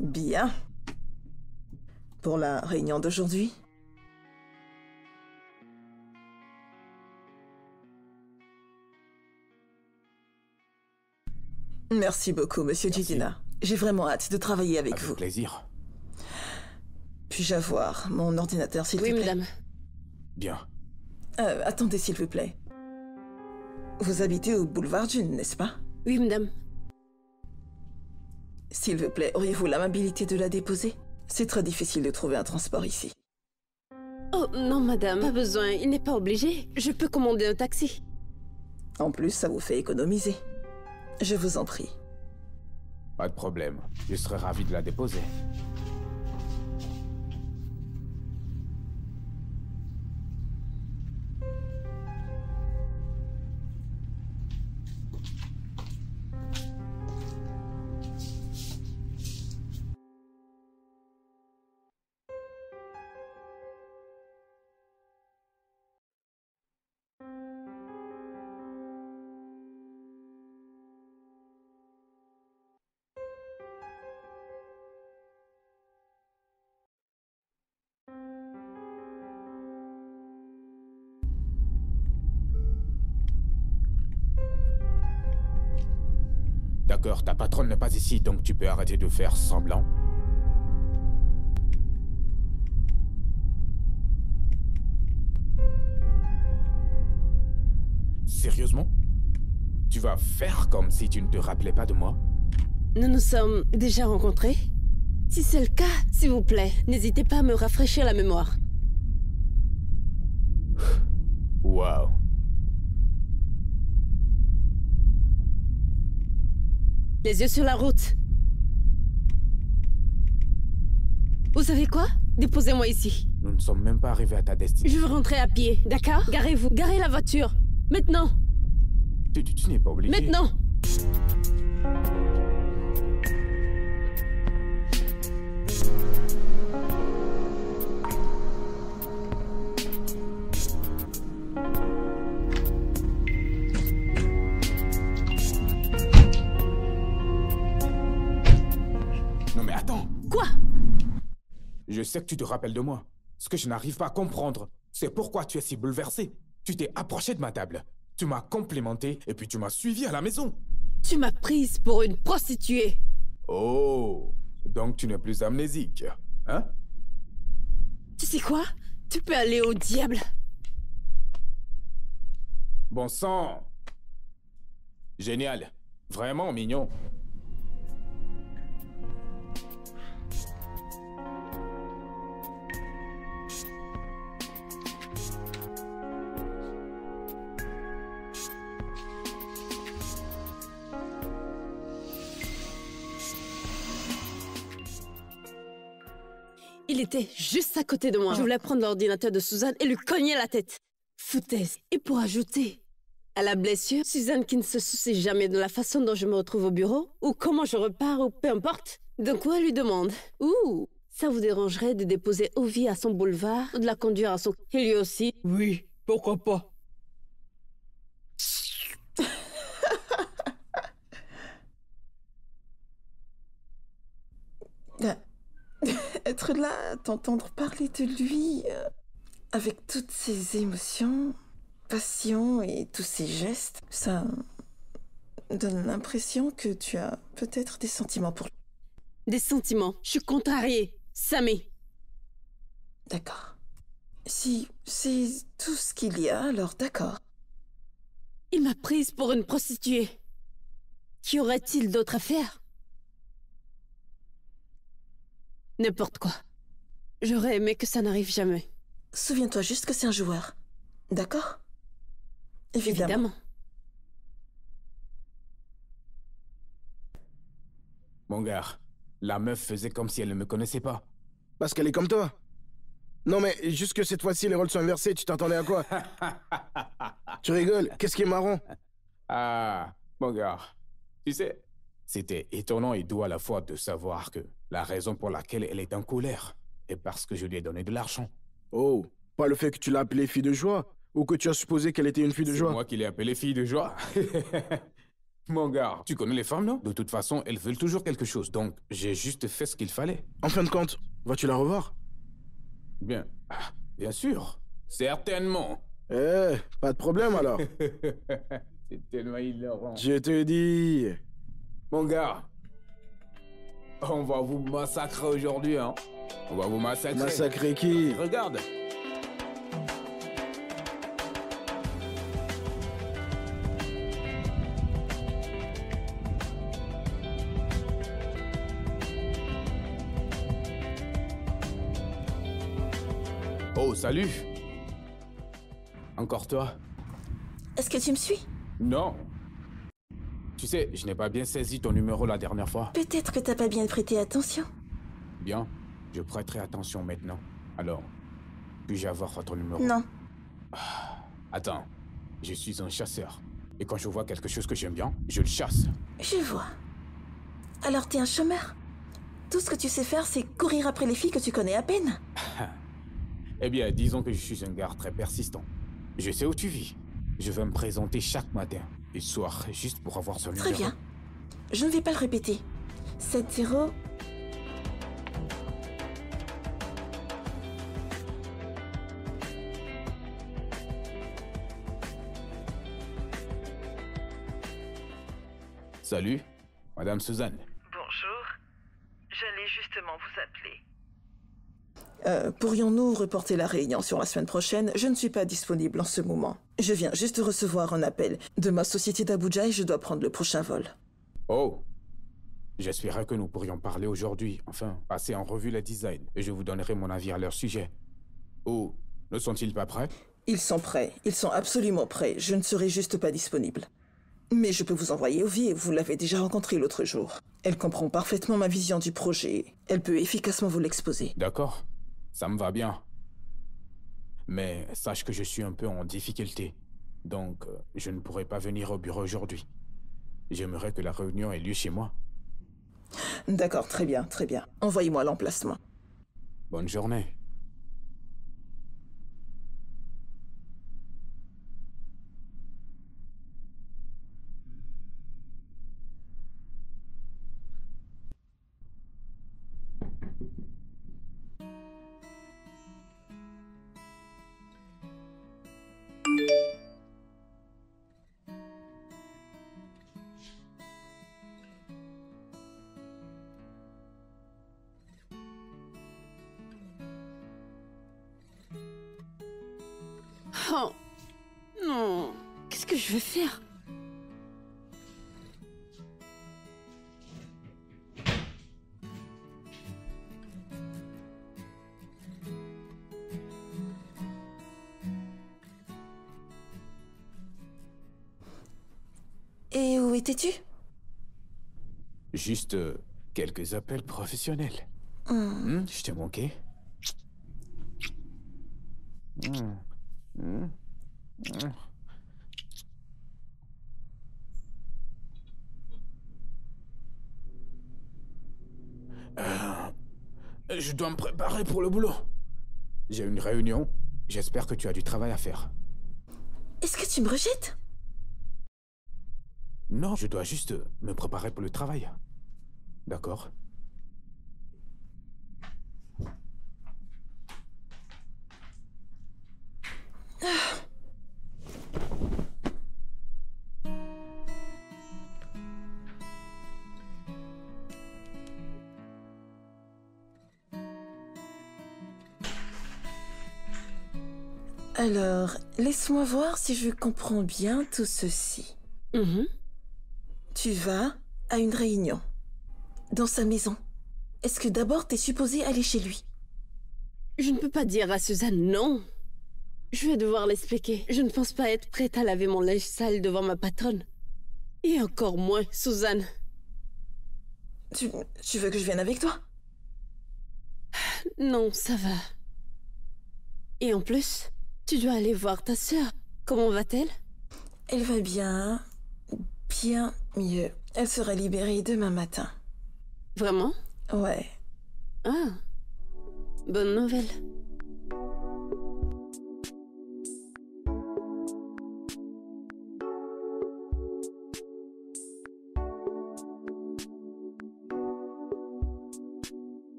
[SPEAKER 4] Bien. Pour la réunion d'aujourd'hui? Merci beaucoup, monsieur Jidina. J'ai vraiment hâte de travailler avec vous.
[SPEAKER 3] Avec plaisir.
[SPEAKER 4] Puis-je avoir mon ordinateur, s'il
[SPEAKER 6] Oui,
[SPEAKER 4] vous plaît?
[SPEAKER 6] madame.
[SPEAKER 3] Bien.
[SPEAKER 4] Attendez, s'il vous plaît. Vous habitez au boulevard June, n'est-ce pas?
[SPEAKER 6] Oui, madame.
[SPEAKER 4] S'il vous plaît, auriez-vous l'amabilité de la déposer? C'est très difficile de trouver un transport ici.
[SPEAKER 6] Oh, non, madame. Pas besoin. Il n'est pas obligé. Je peux commander un taxi.
[SPEAKER 4] En plus, ça vous fait économiser. Je vous en prie.
[SPEAKER 3] Pas de problème. Je serai ravi de la déposer. D'accord, ta patronne n'est pas ici, donc tu peux arrêter de faire semblant. Sérieusement? Tu vas faire comme si tu ne te rappelais pas de moi?
[SPEAKER 6] Nous nous sommes déjà rencontrés? Si c'est le cas, s'il vous plaît, n'hésitez pas à me rafraîchir la mémoire.
[SPEAKER 3] Waouh.
[SPEAKER 6] Les yeux sur la route. Vous savez quoi? Déposez-moi ici.
[SPEAKER 3] Nous ne sommes même pas arrivés à ta destination.
[SPEAKER 6] Je veux rentrer à pied, d'accord? Garez-vous. Garez la voiture. Maintenant.
[SPEAKER 3] Tu n'es pas obligé.
[SPEAKER 6] Maintenant.
[SPEAKER 3] Non mais attends.
[SPEAKER 6] Quoi?
[SPEAKER 3] Je sais que tu te rappelles de moi. Ce que je n'arrive pas à comprendre, c'est pourquoi tu es si bouleversé. Tu t'es approché de ma table. Tu m'as complimenté et puis tu m'as suivi à la maison.
[SPEAKER 6] Tu m'as prise pour une prostituée.
[SPEAKER 3] Oh, donc tu n'es plus amnésique, hein?
[SPEAKER 6] Tu sais quoi? Tu peux aller au diable.
[SPEAKER 3] Bon sang! Génial. Vraiment mignon.
[SPEAKER 6] Il était juste à côté de moi. Je voulais prendre l'ordinateur de Suzanne et lui cogner la tête. Foutaise. Et pour ajouter à la blessure, Suzanne qui ne se soucie jamais de la façon dont je me retrouve au bureau, ou comment je repars, ou peu importe. Donc elle lui demande, ouh, ça vous dérangerait de déposer Ovi à son boulevard, ou de la conduire à son... Et lui aussi, oui, pourquoi pas.
[SPEAKER 4] Être là, t'entendre parler de lui, avec toutes ses émotions, passion et tous ses gestes, ça donne l'impression que tu as peut-être des sentiments pour lui.
[SPEAKER 6] Des sentiments. Je suis contrariée. Samé.
[SPEAKER 4] D'accord. Si c'est tout ce qu'il y a, alors d'accord.
[SPEAKER 6] Il m'a prise pour une prostituée. Qu'y aurait-il d'autre à faire? N'importe quoi. J'aurais aimé que ça n'arrive jamais.
[SPEAKER 4] Souviens-toi juste que c'est un joueur. D'accord? Évidemment.
[SPEAKER 3] Mon gars, la meuf faisait comme si elle ne me connaissait pas.
[SPEAKER 2] Parce qu'elle est comme toi. Non mais, juste que cette fois-ci, les rôles sont inversés, tu t'attendais à quoi? Tu rigoles? Qu'est-ce qui est marrant?
[SPEAKER 3] Ah, mon gars, tu sais, c'était étonnant et doux à la fois de savoir que la raison pour laquelle elle est en colère est parce que je lui ai donné de l'argent.
[SPEAKER 2] Oh, pas le fait que tu l'as appelée fille de joie? Ou que tu as supposé qu'elle était une fille de
[SPEAKER 3] C'est
[SPEAKER 2] joie?
[SPEAKER 3] moi qui l'ai appelée fille de joie. Mon gars, tu connais les femmes, non? De toute façon, elles veulent toujours quelque chose, donc j'ai juste fait ce qu'il fallait.
[SPEAKER 2] En fin de compte, vas-tu la revoir?
[SPEAKER 3] Bien, ah, bien sûr, certainement.
[SPEAKER 2] Eh, pas de problème alors.
[SPEAKER 3] C'est tellement hilarant.
[SPEAKER 2] Je te dis...
[SPEAKER 3] Mon gars, on va vous massacrer aujourd'hui, hein. On va vous massacrer.
[SPEAKER 2] Massacrer qui?
[SPEAKER 3] Regarde. Oh, salut. Encore toi?
[SPEAKER 4] Est-ce que tu me suis?
[SPEAKER 3] Non. Tu sais, je n'ai pas bien saisi ton numéro la dernière fois.
[SPEAKER 4] Peut-être que t'as pas bien prêté attention.
[SPEAKER 3] Bien, je prêterai attention maintenant. Alors, puis-je avoir votre numéro?
[SPEAKER 4] Non.
[SPEAKER 3] Attends, je suis un chasseur. Et quand je vois quelque chose que j'aime bien, je le chasse.
[SPEAKER 4] Je vois. Alors t'es un chômeur? Tout ce que tu sais faire, c'est courir après les filles que tu connais à peine.
[SPEAKER 3] Eh bien, disons que je suis un gars très persistant. Je sais où tu vis. Je vais me présenter chaque matin et soir, juste pour avoir ce numéro.
[SPEAKER 4] Très bien. Je ne vais pas le répéter. 7-0...
[SPEAKER 3] Salut, Madame Suzanne.
[SPEAKER 7] Bonjour. J'allais justement vous appeler.
[SPEAKER 4] Pourrions-nous reporter la réunion sur la semaine prochaine? Je ne suis pas disponible en ce moment. Je viens juste de recevoir un appel de ma société d'Abuja et je dois prendre le prochain vol.
[SPEAKER 3] Oh, j'espérais que nous pourrions parler aujourd'hui, enfin, passer en revue les designs, et je vous donnerai mon avis à leur sujet. Oh, ne sont-ils pas prêts?
[SPEAKER 4] Ils sont prêts. Ils sont absolument prêts. Je ne serai juste pas disponible. Mais je peux vous envoyer Ovie, vous l'avez déjà rencontrée l'autre jour. Elle comprend parfaitement ma vision du projet. Elle peut efficacement vous l'exposer.
[SPEAKER 3] D'accord, ça me va bien. Mais sache que je suis un peu en difficulté. Donc, je ne pourrai pas venir au bureau aujourd'hui. J'aimerais que la réunion ait lieu chez moi.
[SPEAKER 4] D'accord, très bien, très bien. Envoyez-moi l'emplacement.
[SPEAKER 3] Bonne journée.
[SPEAKER 6] Oh, non. Qu'est-ce que je vais faire?
[SPEAKER 4] Et où étais-tu?
[SPEAKER 3] Juste quelques appels professionnels. Je t'ai manqué. Je dois me préparer pour le boulot. J'ai une réunion. J'espère que tu as du travail à faire.
[SPEAKER 4] Est-ce que tu me rejettes?
[SPEAKER 3] Non, je dois juste me préparer pour le travail. D'accord?
[SPEAKER 4] Alors, laisse-moi voir si je comprends bien tout ceci. Tu vas à une réunion, dans sa maison. Est-ce que d'abord t'es supposé aller chez lui?
[SPEAKER 6] Je ne peux pas dire à Suzanne non. Je vais devoir l'expliquer. Je ne pense pas être prête à laver mon linge sale devant ma patronne. Et encore moins Suzanne.
[SPEAKER 4] Tu veux que je vienne avec toi?
[SPEAKER 6] Non, ça va. Et en plus, tu dois aller voir ta sœur. Comment va-t-elle?
[SPEAKER 4] Elle va bien, bien mieux. Elle sera libérée demain matin.
[SPEAKER 6] Vraiment?
[SPEAKER 4] Ouais.
[SPEAKER 6] Ah, bonne nouvelle.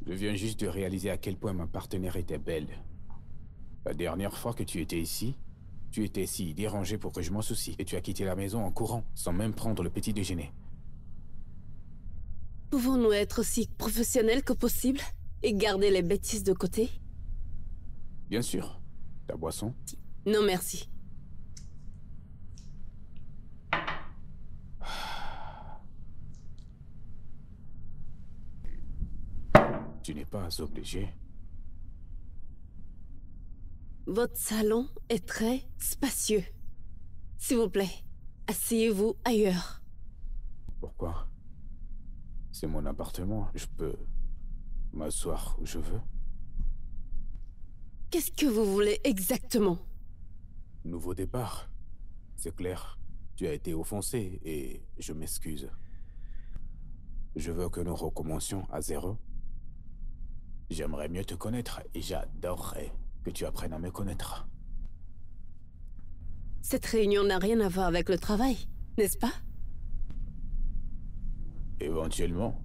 [SPEAKER 3] Je viens juste de réaliser à quel point ma partenaire était belle. La dernière fois que tu étais ici, tu étais si dérangé pour que je m'en soucie. Et tu as quitté la maison en courant, sans même prendre le petit déjeuner.
[SPEAKER 6] Pouvons-nous être aussi professionnels que possible et garder les bêtises de côté?
[SPEAKER 3] Bien sûr. Ta boisson?
[SPEAKER 6] Non, merci.
[SPEAKER 3] Tu n'es pas obligé.
[SPEAKER 6] Votre salon est très spacieux. S'il vous plaît, asseyez-vous ailleurs.
[SPEAKER 3] Pourquoi? C'est mon appartement. Je peux m'asseoir où je veux.
[SPEAKER 6] Qu'est-ce que vous voulez exactement?
[SPEAKER 3] Nouveau départ. C'est clair. Tu as été offensé et je m'excuse. Je veux que nous recommencions à zéro. J'aimerais mieux te connaître et j'adorerais que tu apprennes à me connaître.
[SPEAKER 6] Cette réunion n'a rien à voir avec le travail, n'est-ce pas?
[SPEAKER 3] Éventuellement,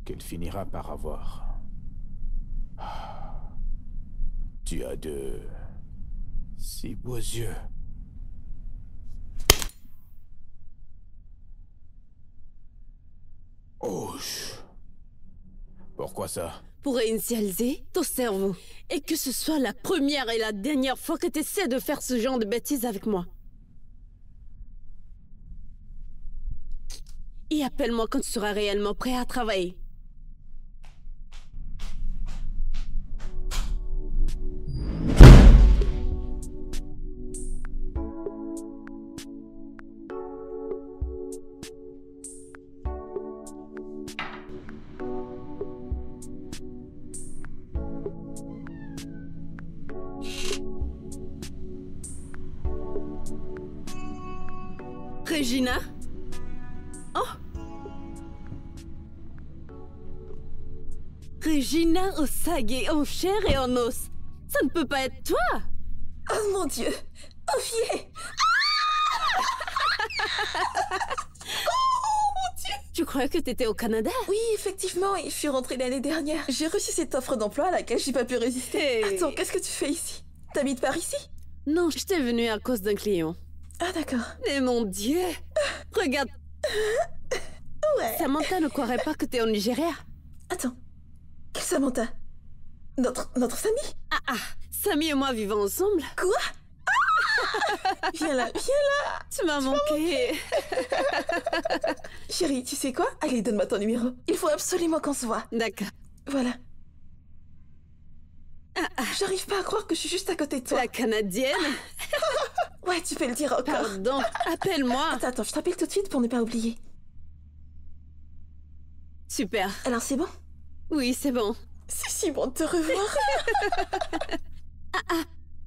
[SPEAKER 3] qu'elle finira par avoir. Tu as de si beaux yeux. Oh. Pourquoi ça?
[SPEAKER 6] Pour réinitialiser ton cerveau. Et que ce soit la première et la dernière fois que tu essaies de faire ce genre de bêtises avec moi. Et appelle-moi quand tu seras réellement prêt à travailler. Regina? Oh! Regina Osage en chair et en os. Ça ne peut pas être toi!
[SPEAKER 4] Oh mon Dieu! Ovier!
[SPEAKER 6] Tu croyais que t'étais au Canada?
[SPEAKER 4] Oui, effectivement, je suis rentrée l'année dernière. J'ai reçu cette offre d'emploi à laquelle j'ai pas pu résister.
[SPEAKER 6] Hey.
[SPEAKER 4] Attends, qu'est-ce que tu fais ici? T'habites par ici?
[SPEAKER 6] Non, j'étais venue à cause d'un client.
[SPEAKER 4] Ah d'accord.
[SPEAKER 6] Mais mon Dieu! Regarde!
[SPEAKER 4] Ouais.
[SPEAKER 6] Samantha ne croirait pas que t'es au Nigeria.
[SPEAKER 4] Attends. Quelle Samantha? Notre Samy?
[SPEAKER 6] Ah, Samy et moi vivons ensemble.
[SPEAKER 4] Quoi? Ah viens là, viens là!
[SPEAKER 6] Tu m'as manqué.
[SPEAKER 4] Chérie, tu sais quoi? Allez, donne-moi ton numéro. Il faut absolument qu'on se voit.
[SPEAKER 6] D'accord.
[SPEAKER 4] Voilà. J'arrive pas à croire que je suis juste à côté de toi.
[SPEAKER 6] La Canadienne?
[SPEAKER 4] Ouais, tu peux le dire encore.
[SPEAKER 6] Pardon, appelle-moi.
[SPEAKER 4] Attends, je t'appelle tout de suite pour ne pas oublier.
[SPEAKER 6] Super.
[SPEAKER 4] Alors c'est bon?
[SPEAKER 6] Oui, c'est bon.
[SPEAKER 4] C'est si bon de te revoir.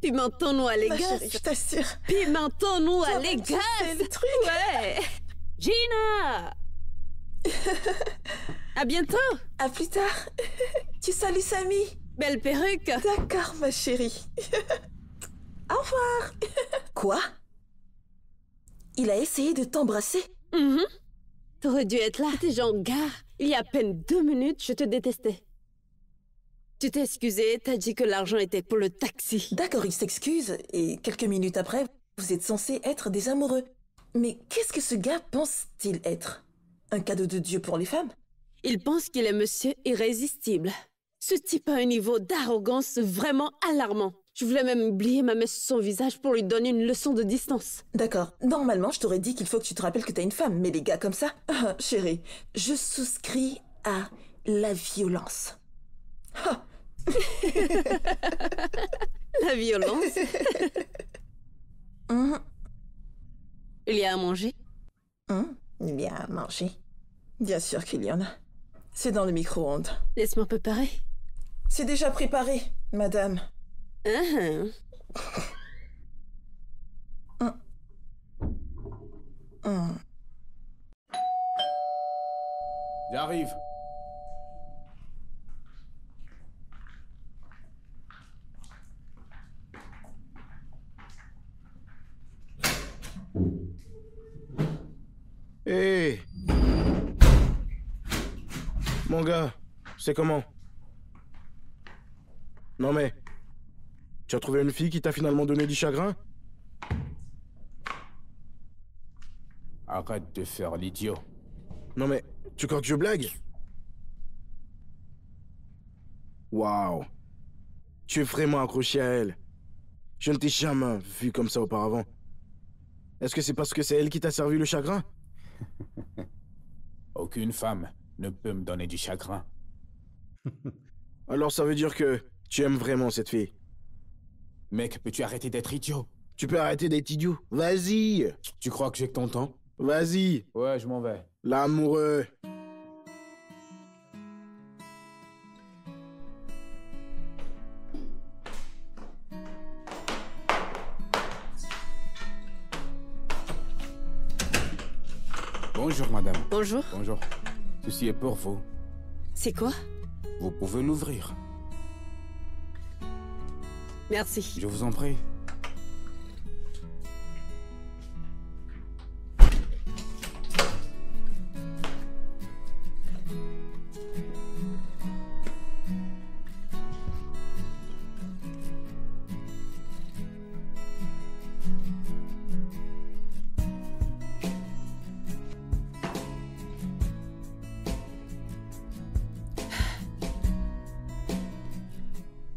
[SPEAKER 6] Pimentons-nous à
[SPEAKER 4] Ma
[SPEAKER 6] l'égas.
[SPEAKER 4] chérie, je t'assure.
[SPEAKER 6] Pimentons-nous à
[SPEAKER 4] Toi,
[SPEAKER 6] l'égas.
[SPEAKER 4] C'est le truc.
[SPEAKER 6] Ouais. Gina. À bientôt.
[SPEAKER 4] À plus tard. Tu salues Samy.
[SPEAKER 6] Belle perruque.
[SPEAKER 4] D'accord, ma chérie. Au revoir. Quoi? Il a essayé de t'embrasser?
[SPEAKER 6] Mhm. T'aurais dû être là. T'es genre, gars, il y a à peine 2 minutes, je te détestais. Tu t'es excusé, t'as dit que l'argent était pour le taxi.
[SPEAKER 4] D'accord, il s'excuse, et quelques minutes après, Vous êtes censés être des amoureux. Mais qu'est-ce que ce gars pense-t-il être? Un cadeau de Dieu pour les femmes?
[SPEAKER 6] Il pense qu'il est monsieur irrésistible. Ce type a un niveau d'arrogance vraiment alarmant. Je voulais même oublier ma main sur son visage pour lui donner une leçon de distance.
[SPEAKER 4] D'accord. Normalement, je t'aurais dit qu'il faut que tu te rappelles que t'es une femme, mais les gars comme ça... Ah, chérie, je souscris à la violence. Ah.
[SPEAKER 6] La violence. Il y a à manger?
[SPEAKER 4] Il y a à manger. Bien sûr qu'il y en a. C'est dans le micro-ondes.
[SPEAKER 6] Laisse-moi préparer.
[SPEAKER 4] C'est déjà préparé, madame.
[SPEAKER 3] J'arrive.
[SPEAKER 2] Hé Mon gars, c'est comment? Non mais... Tu as trouvé une fille qui t'a finalement donné du chagrin?
[SPEAKER 3] Arrête de faire l'idiot.
[SPEAKER 2] Non mais... Tu crois que je blague? Waouh. Tu es vraiment accroché à elle. Je ne t'ai jamais vu comme ça auparavant. Est-ce que c'est parce que c'est elle qui t'a servi le chagrin?
[SPEAKER 3] Aucune femme ne peut me donner du chagrin.
[SPEAKER 2] Alors ça veut dire que tu aimes vraiment cette fille.
[SPEAKER 3] Mec, peux-tu arrêter d'être idiot?
[SPEAKER 2] Tu peux arrêter d'être idiot. Vas-y.
[SPEAKER 3] Tu crois que j'ai que ton temps?
[SPEAKER 2] Vas-y.
[SPEAKER 3] Ouais, je m'en vais.
[SPEAKER 2] L'amoureux.
[SPEAKER 3] Bonjour, madame.
[SPEAKER 6] Bonjour.
[SPEAKER 3] Bonjour. Ceci est pour vous.
[SPEAKER 6] C'est quoi?
[SPEAKER 3] Vous pouvez l'ouvrir.
[SPEAKER 6] Merci.
[SPEAKER 3] Je vous en prie.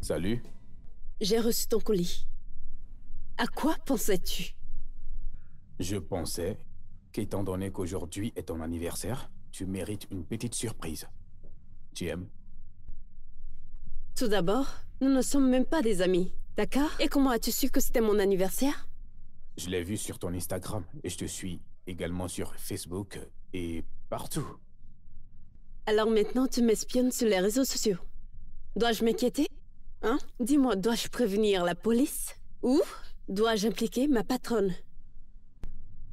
[SPEAKER 3] Salut.
[SPEAKER 6] J'ai reçu ton colis. À quoi pensais-tu?
[SPEAKER 3] Je pensais qu'étant donné qu'aujourd'hui est ton anniversaire, tu mérites une petite surprise. Tu aimes?
[SPEAKER 6] Tout d'abord, nous ne sommes même pas des amis, d'accord? Et comment as-tu su que c'était mon anniversaire?
[SPEAKER 3] Je l'ai vu sur ton Instagram et je te suis également sur Facebook et partout.
[SPEAKER 6] Alors maintenant, tu m'espionnes sur les réseaux sociaux. Dois-je m'inquiéter? Hein? Dis-moi, dois-je prévenir la police? Ou dois-je impliquer ma patronne?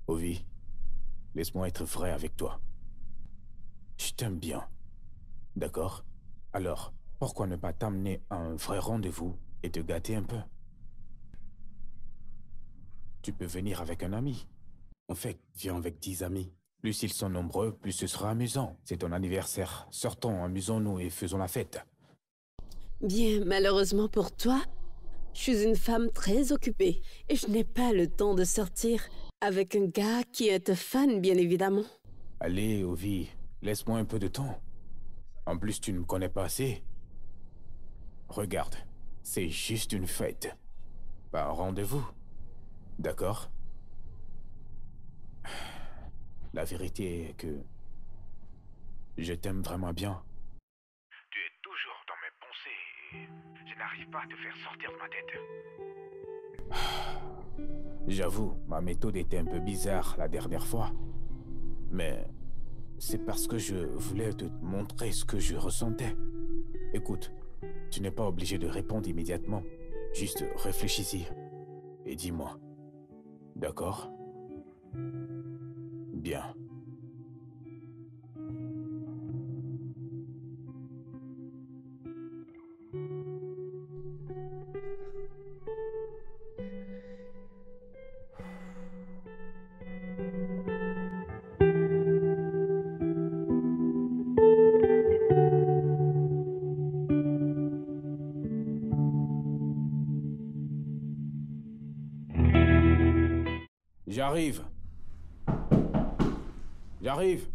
[SPEAKER 3] Ovi, laisse-moi être vrai avec toi. Je t'aime bien. D'accord? Alors, pourquoi ne pas t'amener à un vrai rendez-vous et te gâter un peu? Tu peux venir avec un ami. En fait, viens avec 10 amis. Plus ils sont nombreux, plus ce sera amusant. C'est ton anniversaire. Sortons, amusons-nous et faisons la fête.
[SPEAKER 6] Bien, malheureusement pour toi, je suis une femme très occupée et je n'ai pas le temps de sortir avec un gars qui est fan, bien évidemment.
[SPEAKER 3] Allez, Ovi, laisse-moi un peu de temps. En plus, tu ne me connais pas assez. Regarde, c'est juste une fête. Pas un rendez-vous. D'accord? La vérité est que... je t'aime vraiment bien.
[SPEAKER 8] Tu es toujours dans mes pensées et je n'arrive pas à te faire sortir de ma tête.
[SPEAKER 3] J'avoue, ma méthode était un peu bizarre la dernière fois. Mais c'est parce que je voulais te montrer ce que je ressentais. Écoute, tu n'es pas obligé de répondre immédiatement. Juste réfléchis-y et dis-moi. D'accord? Bien. J'arrive. J'arrive.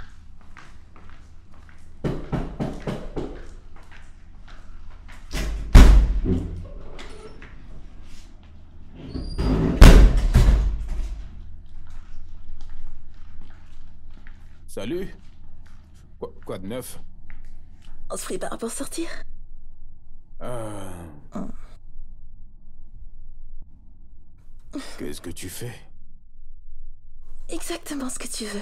[SPEAKER 3] Salut. Quoi de neuf?
[SPEAKER 4] On se prépare pour sortir?
[SPEAKER 3] Qu'est-ce que tu fais?
[SPEAKER 4] Exactement ce que tu veux.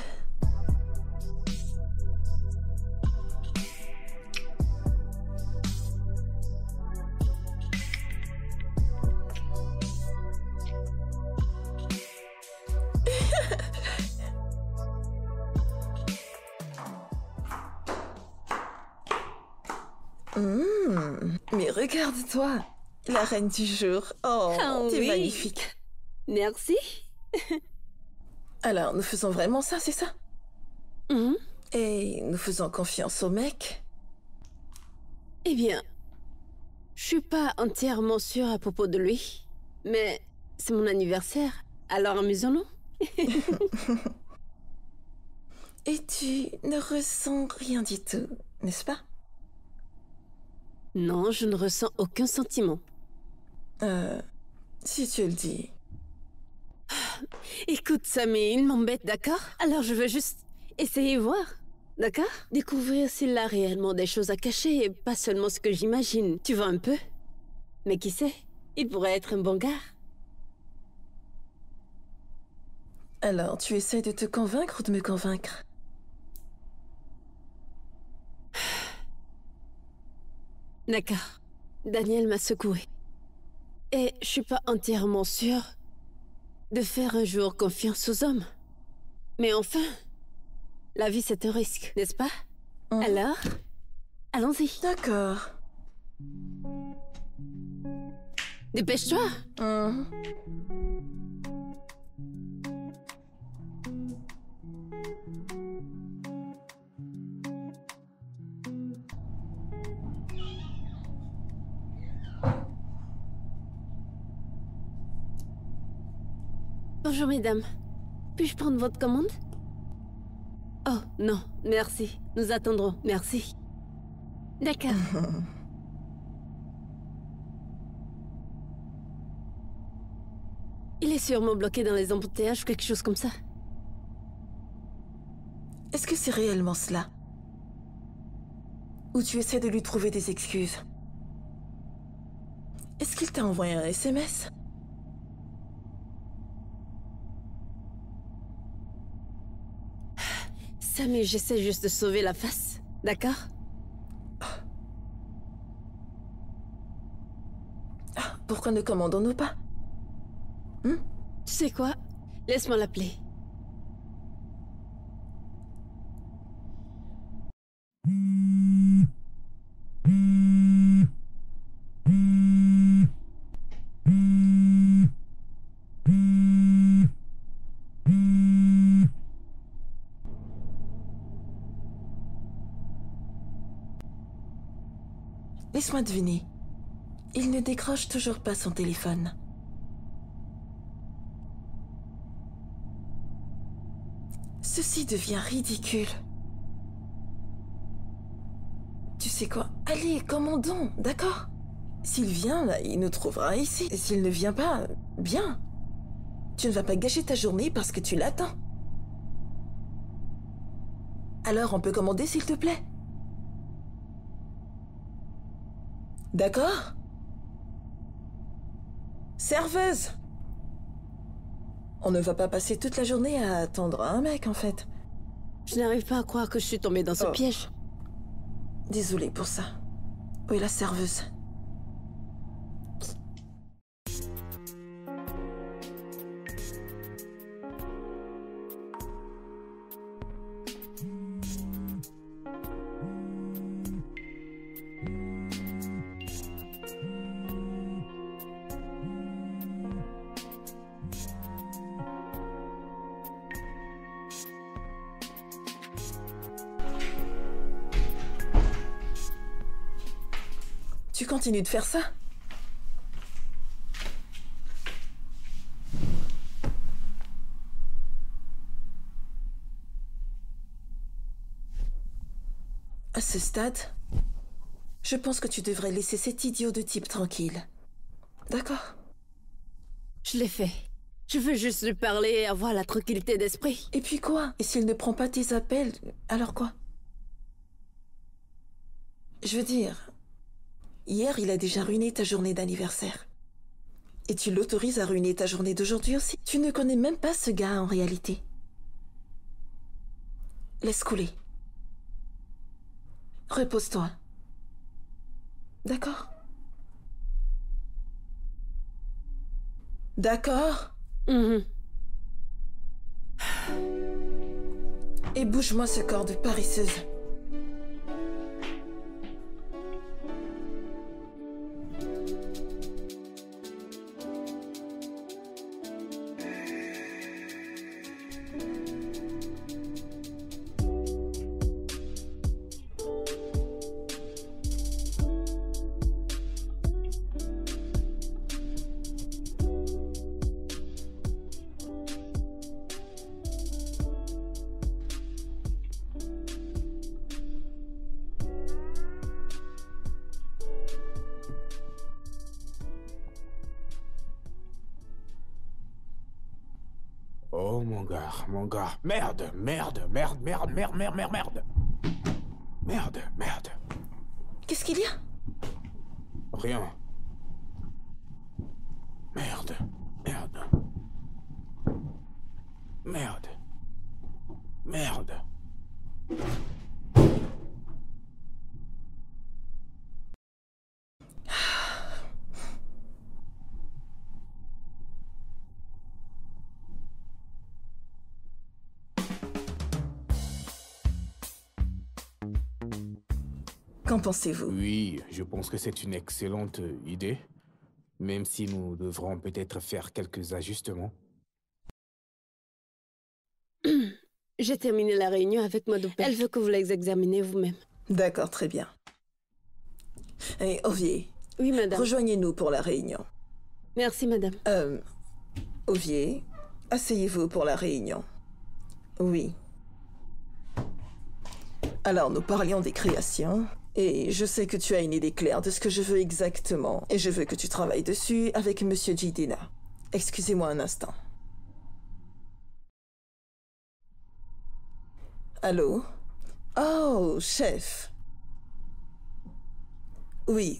[SPEAKER 4] Mais regarde-toi, la reine du jour. Oh, t'es
[SPEAKER 6] oui.
[SPEAKER 4] magnifique.
[SPEAKER 6] Merci.
[SPEAKER 4] Alors, nous faisons vraiment ça, c'est ça?
[SPEAKER 6] Mhm.
[SPEAKER 4] Et nous faisons confiance au mec?
[SPEAKER 6] Eh bien, je suis pas entièrement sûre à propos de lui, mais c'est mon anniversaire, alors amusons-nous.
[SPEAKER 4] Et tu ne ressens rien du tout, n'est-ce pas?
[SPEAKER 6] Non, je ne ressens aucun sentiment.
[SPEAKER 4] Si tu le dis.
[SPEAKER 6] Écoute, Sammy, il m'embête, d'accord? Alors je veux juste essayer voir, d'accord? Découvrir s'il a réellement des choses à cacher et pas seulement ce que j'imagine. Tu vois un peu? Mais qui sait? Il pourrait être un bon gars.
[SPEAKER 4] Alors, tu essaies de te convaincre ou de me convaincre?
[SPEAKER 6] D'accord. Daniel m'a secoué. Et je suis pas entièrement sûre de faire un jour confiance aux hommes. Mais enfin, la vie c'est un risque, n'est-ce pas? Alors, allons-y.
[SPEAKER 4] D'accord.
[SPEAKER 6] Dépêche-toi. Bonjour mesdames. Puis-je prendre votre commande? Oh, non, merci. Nous attendrons, merci. D'accord. Il est sûrement bloqué dans les embouteillages ou quelque chose comme ça.
[SPEAKER 4] Est-ce que c'est réellement cela? Ou tu essaies de lui trouver des excuses? Est-ce qu'il t'a envoyé un SMS?
[SPEAKER 6] Sammy, j'essaie juste de sauver la face, d'accord?
[SPEAKER 4] Pourquoi ne commandons-nous pas?
[SPEAKER 6] Tu sais quoi? Laisse-moi l'appeler.
[SPEAKER 4] Laisse-moi deviner. Il ne décroche toujours pas son téléphone. Ceci devient ridicule. Tu sais quoi? Allez, commandons, d'accord? S'il vient, là, il nous trouvera ici. Et s'il ne vient pas, bien. Tu ne vas pas gâcher ta journée parce que tu l'attends. Alors, on peut commander, s'il te plaît? D'accord? Serveuse! On ne va pas passer toute la journée à attendre un mec, en fait.
[SPEAKER 6] Je n'arrive pas à croire que je suis tombée dans ce piège.
[SPEAKER 4] Désolée pour ça. Où est la serveuse? Tu continues de faire ça? À ce stade, je pense que tu devrais laisser cet idiot de type tranquille. D'accord?
[SPEAKER 6] Je l'ai fait. Je veux juste lui parler et avoir la tranquillité d'esprit.
[SPEAKER 4] Et puis quoi? Et s'il ne prend pas tes appels, alors quoi? Je veux dire, hier, il a déjà ruiné ta journée d'anniversaire. Et tu l'autorises à ruiner ta journée d'aujourd'hui aussi? Tu ne connais même pas ce gars en réalité. Laisse couler. Repose-toi. D'accord? D'accord? Et bouge-moi ce corps de paresseuse.
[SPEAKER 3] Oh mon gars. Merde. Merde.
[SPEAKER 4] Qu'est-ce qu'il y a?
[SPEAKER 3] Rien. Merde.
[SPEAKER 4] Qu'en pensez-vous?
[SPEAKER 3] Oui, je pense que c'est une excellente idée, même si nous devrons peut-être faire quelques ajustements.
[SPEAKER 6] J'ai terminé la réunion avec ma double. Elle veut que vous les examinez vous-même.
[SPEAKER 4] D'accord, très bien. Et Ovier,
[SPEAKER 6] Oui, madame.
[SPEAKER 4] rejoignez-nous pour la réunion.
[SPEAKER 6] Merci, madame.
[SPEAKER 4] Ovier, asseyez-vous pour la réunion. Oui. Alors, nous parlions des créations, et je sais que tu as une idée claire de ce que je veux exactement, et je veux que tu travailles dessus avec Monsieur Jidena. Excusez-moi un instant. Allô? Oh, chef. Oui.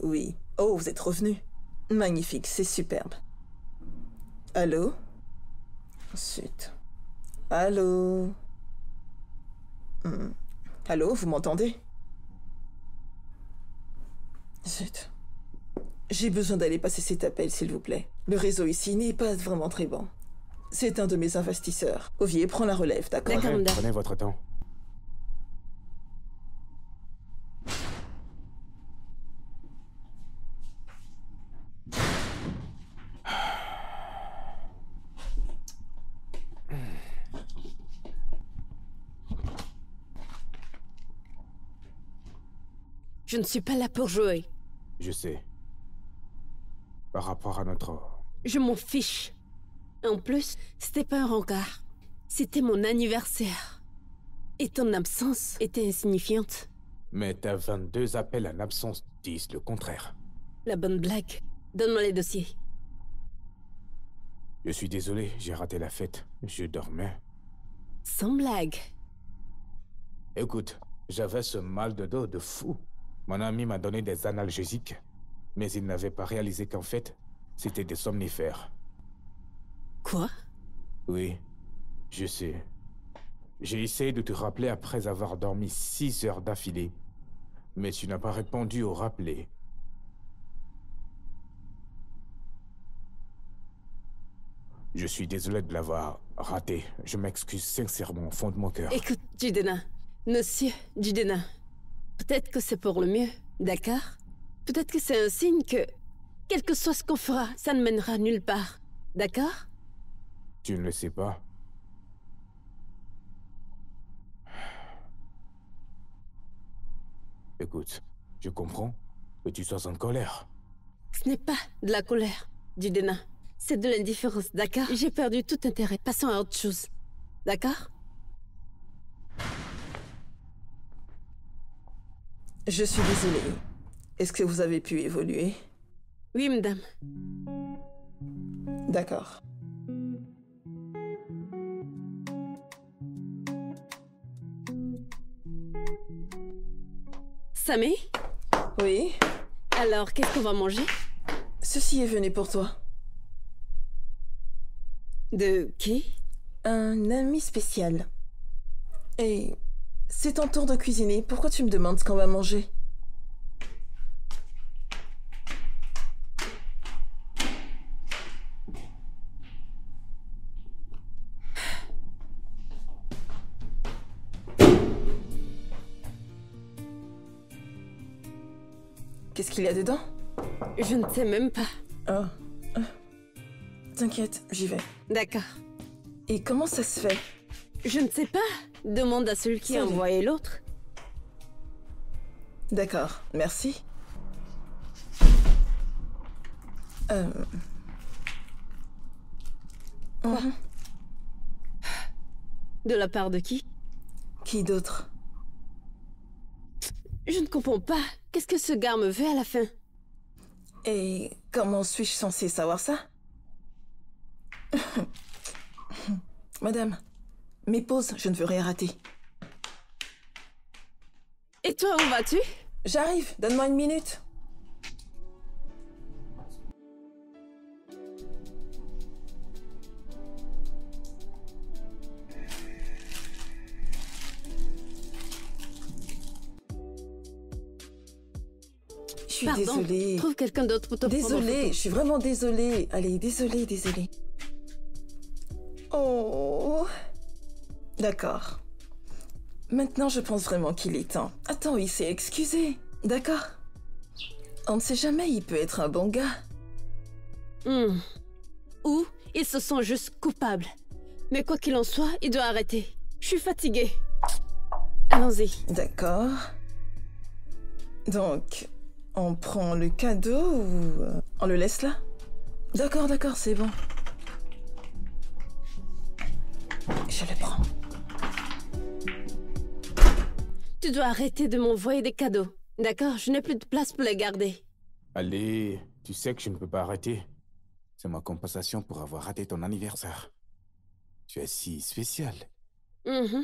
[SPEAKER 4] Oh, vous êtes revenu. Magnifique, c'est superbe. Allô? Ensuite. Allô? Allô, vous m'entendez? Zut. J'ai besoin d'aller passer cet appel, s'il vous plaît. Le réseau ici n'est pas vraiment très bon. C'est un de mes investisseurs. Ovier, prends la relève, d'accord?
[SPEAKER 6] D'accord, madame.
[SPEAKER 3] Prenez votre temps.
[SPEAKER 6] Je ne suis pas là pour jouer.
[SPEAKER 3] Je sais. Par rapport à notre...
[SPEAKER 6] Je m'en fiche. En plus, c'était pas un rencard. C'était mon anniversaire. Et ton absence était insignifiante.
[SPEAKER 3] Mais tes 22 appels en absence disent le contraire.
[SPEAKER 6] La bonne blague. Donne-moi les dossiers.
[SPEAKER 3] Je suis désolé, j'ai raté la fête. Je dormais.
[SPEAKER 6] Sans blague.
[SPEAKER 3] Écoute, j'avais ce mal de dos de fou. Mon ami m'a donné des analgésiques, mais il n'avait pas réalisé qu'en fait, c'était des somnifères.
[SPEAKER 6] Quoi?
[SPEAKER 3] Oui, je sais. J'ai essayé de te rappeler après avoir dormi 6 heures d'affilée, mais tu n'as pas répondu au rappelé. Je suis désolé de l'avoir raté. Je m'excuse sincèrement au fond de mon cœur.
[SPEAKER 6] Écoute, Jidena. Monsieur Jidena. Peut-être que c'est pour le mieux, d'accord? Peut-être que c'est un signe que, quel que soit ce qu'on fera, ça ne mènera nulle part, d'accord?
[SPEAKER 3] Tu ne le sais pas. Écoute, je comprends que tu sois en colère.
[SPEAKER 6] Ce n'est pas de la colère, Jidena. C'est de l'indifférence, d'accord? J'ai perdu tout intérêt. Passons à autre chose, d'accord?
[SPEAKER 4] Je suis désolée. Est-ce que vous avez pu évoluer?
[SPEAKER 6] Oui, madame.
[SPEAKER 4] D'accord.
[SPEAKER 6] Samé,
[SPEAKER 4] Oui?
[SPEAKER 6] alors qu'est-ce qu'on va manger?
[SPEAKER 4] Ceci est venu pour toi.
[SPEAKER 6] De qui?
[SPEAKER 4] Un ami spécial. Et c'est ton tour de cuisiner. Pourquoi tu me demandes ce qu'on va manger? Qu'est-ce qu'il y a dedans?
[SPEAKER 6] Je ne sais même pas.
[SPEAKER 4] Oh. T'inquiète, j'y vais.
[SPEAKER 6] D'accord.
[SPEAKER 4] Et comment ça se fait?
[SPEAKER 6] Je ne sais pas. Demande à celui qui a
[SPEAKER 4] Salut.
[SPEAKER 6] envoyé l'autre.
[SPEAKER 4] D'accord, merci. Mhm.
[SPEAKER 6] De la part de qui?
[SPEAKER 4] Qui d'autre?
[SPEAKER 6] Je ne comprends pas. Qu'est-ce que ce gars me veut à la fin?
[SPEAKER 4] Et comment suis-je censée savoir ça? Madame, mes pauses, je ne veux rien rater.
[SPEAKER 6] Et toi, où vas-tu?
[SPEAKER 4] J'arrive, donne-moi une minute. Je suis
[SPEAKER 6] Pardon,
[SPEAKER 4] désolée.
[SPEAKER 6] trouve quelqu'un d'autre pour te prendre en
[SPEAKER 4] Désolée,
[SPEAKER 6] photo.
[SPEAKER 4] je suis vraiment désolée. Allez, désolée. Oh. D'accord. Maintenant, je pense vraiment qu'il est temps. Attends, il s'est excusé. D'accord. On ne sait jamais, il peut être un bon gars.
[SPEAKER 6] Ou ils se sont juste coupables. Mais quoi qu'il en soit, il doit arrêter. Je suis fatiguée. Allons-y.
[SPEAKER 4] D'accord. Donc, on prend le cadeau ou on le laisse là? D'accord, c'est bon. Je le prends.
[SPEAKER 6] Tu dois arrêter de m'envoyer des cadeaux. D'accord? Je n'ai plus de place pour les garder.
[SPEAKER 3] Allez, tu sais que je ne peux pas arrêter. C'est ma compensation pour avoir raté ton anniversaire. Tu es si spécial.
[SPEAKER 6] Je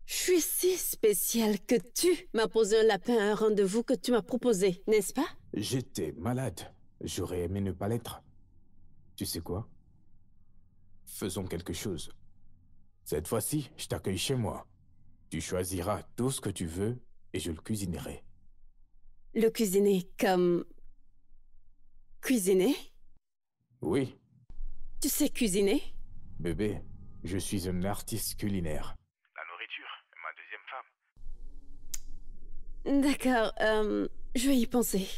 [SPEAKER 6] suis si spéciale que tu m'as posé un lapin à un rendez-vous que tu m'as proposé, n'est-ce pas?
[SPEAKER 3] J'étais malade. J'aurais aimé ne pas l'être. Tu sais quoi? Faisons quelque chose. Cette fois-ci, je t'accueille chez moi. Tu choisiras tout ce que tu veux et je le cuisinerai.
[SPEAKER 6] Le cuisiner comme... Cuisiner?
[SPEAKER 3] Oui,
[SPEAKER 6] Tu sais cuisiner?
[SPEAKER 3] bébé, je suis un artiste culinaire.
[SPEAKER 8] La nourriture est ma deuxième femme.
[SPEAKER 6] D'accord, je vais y penser.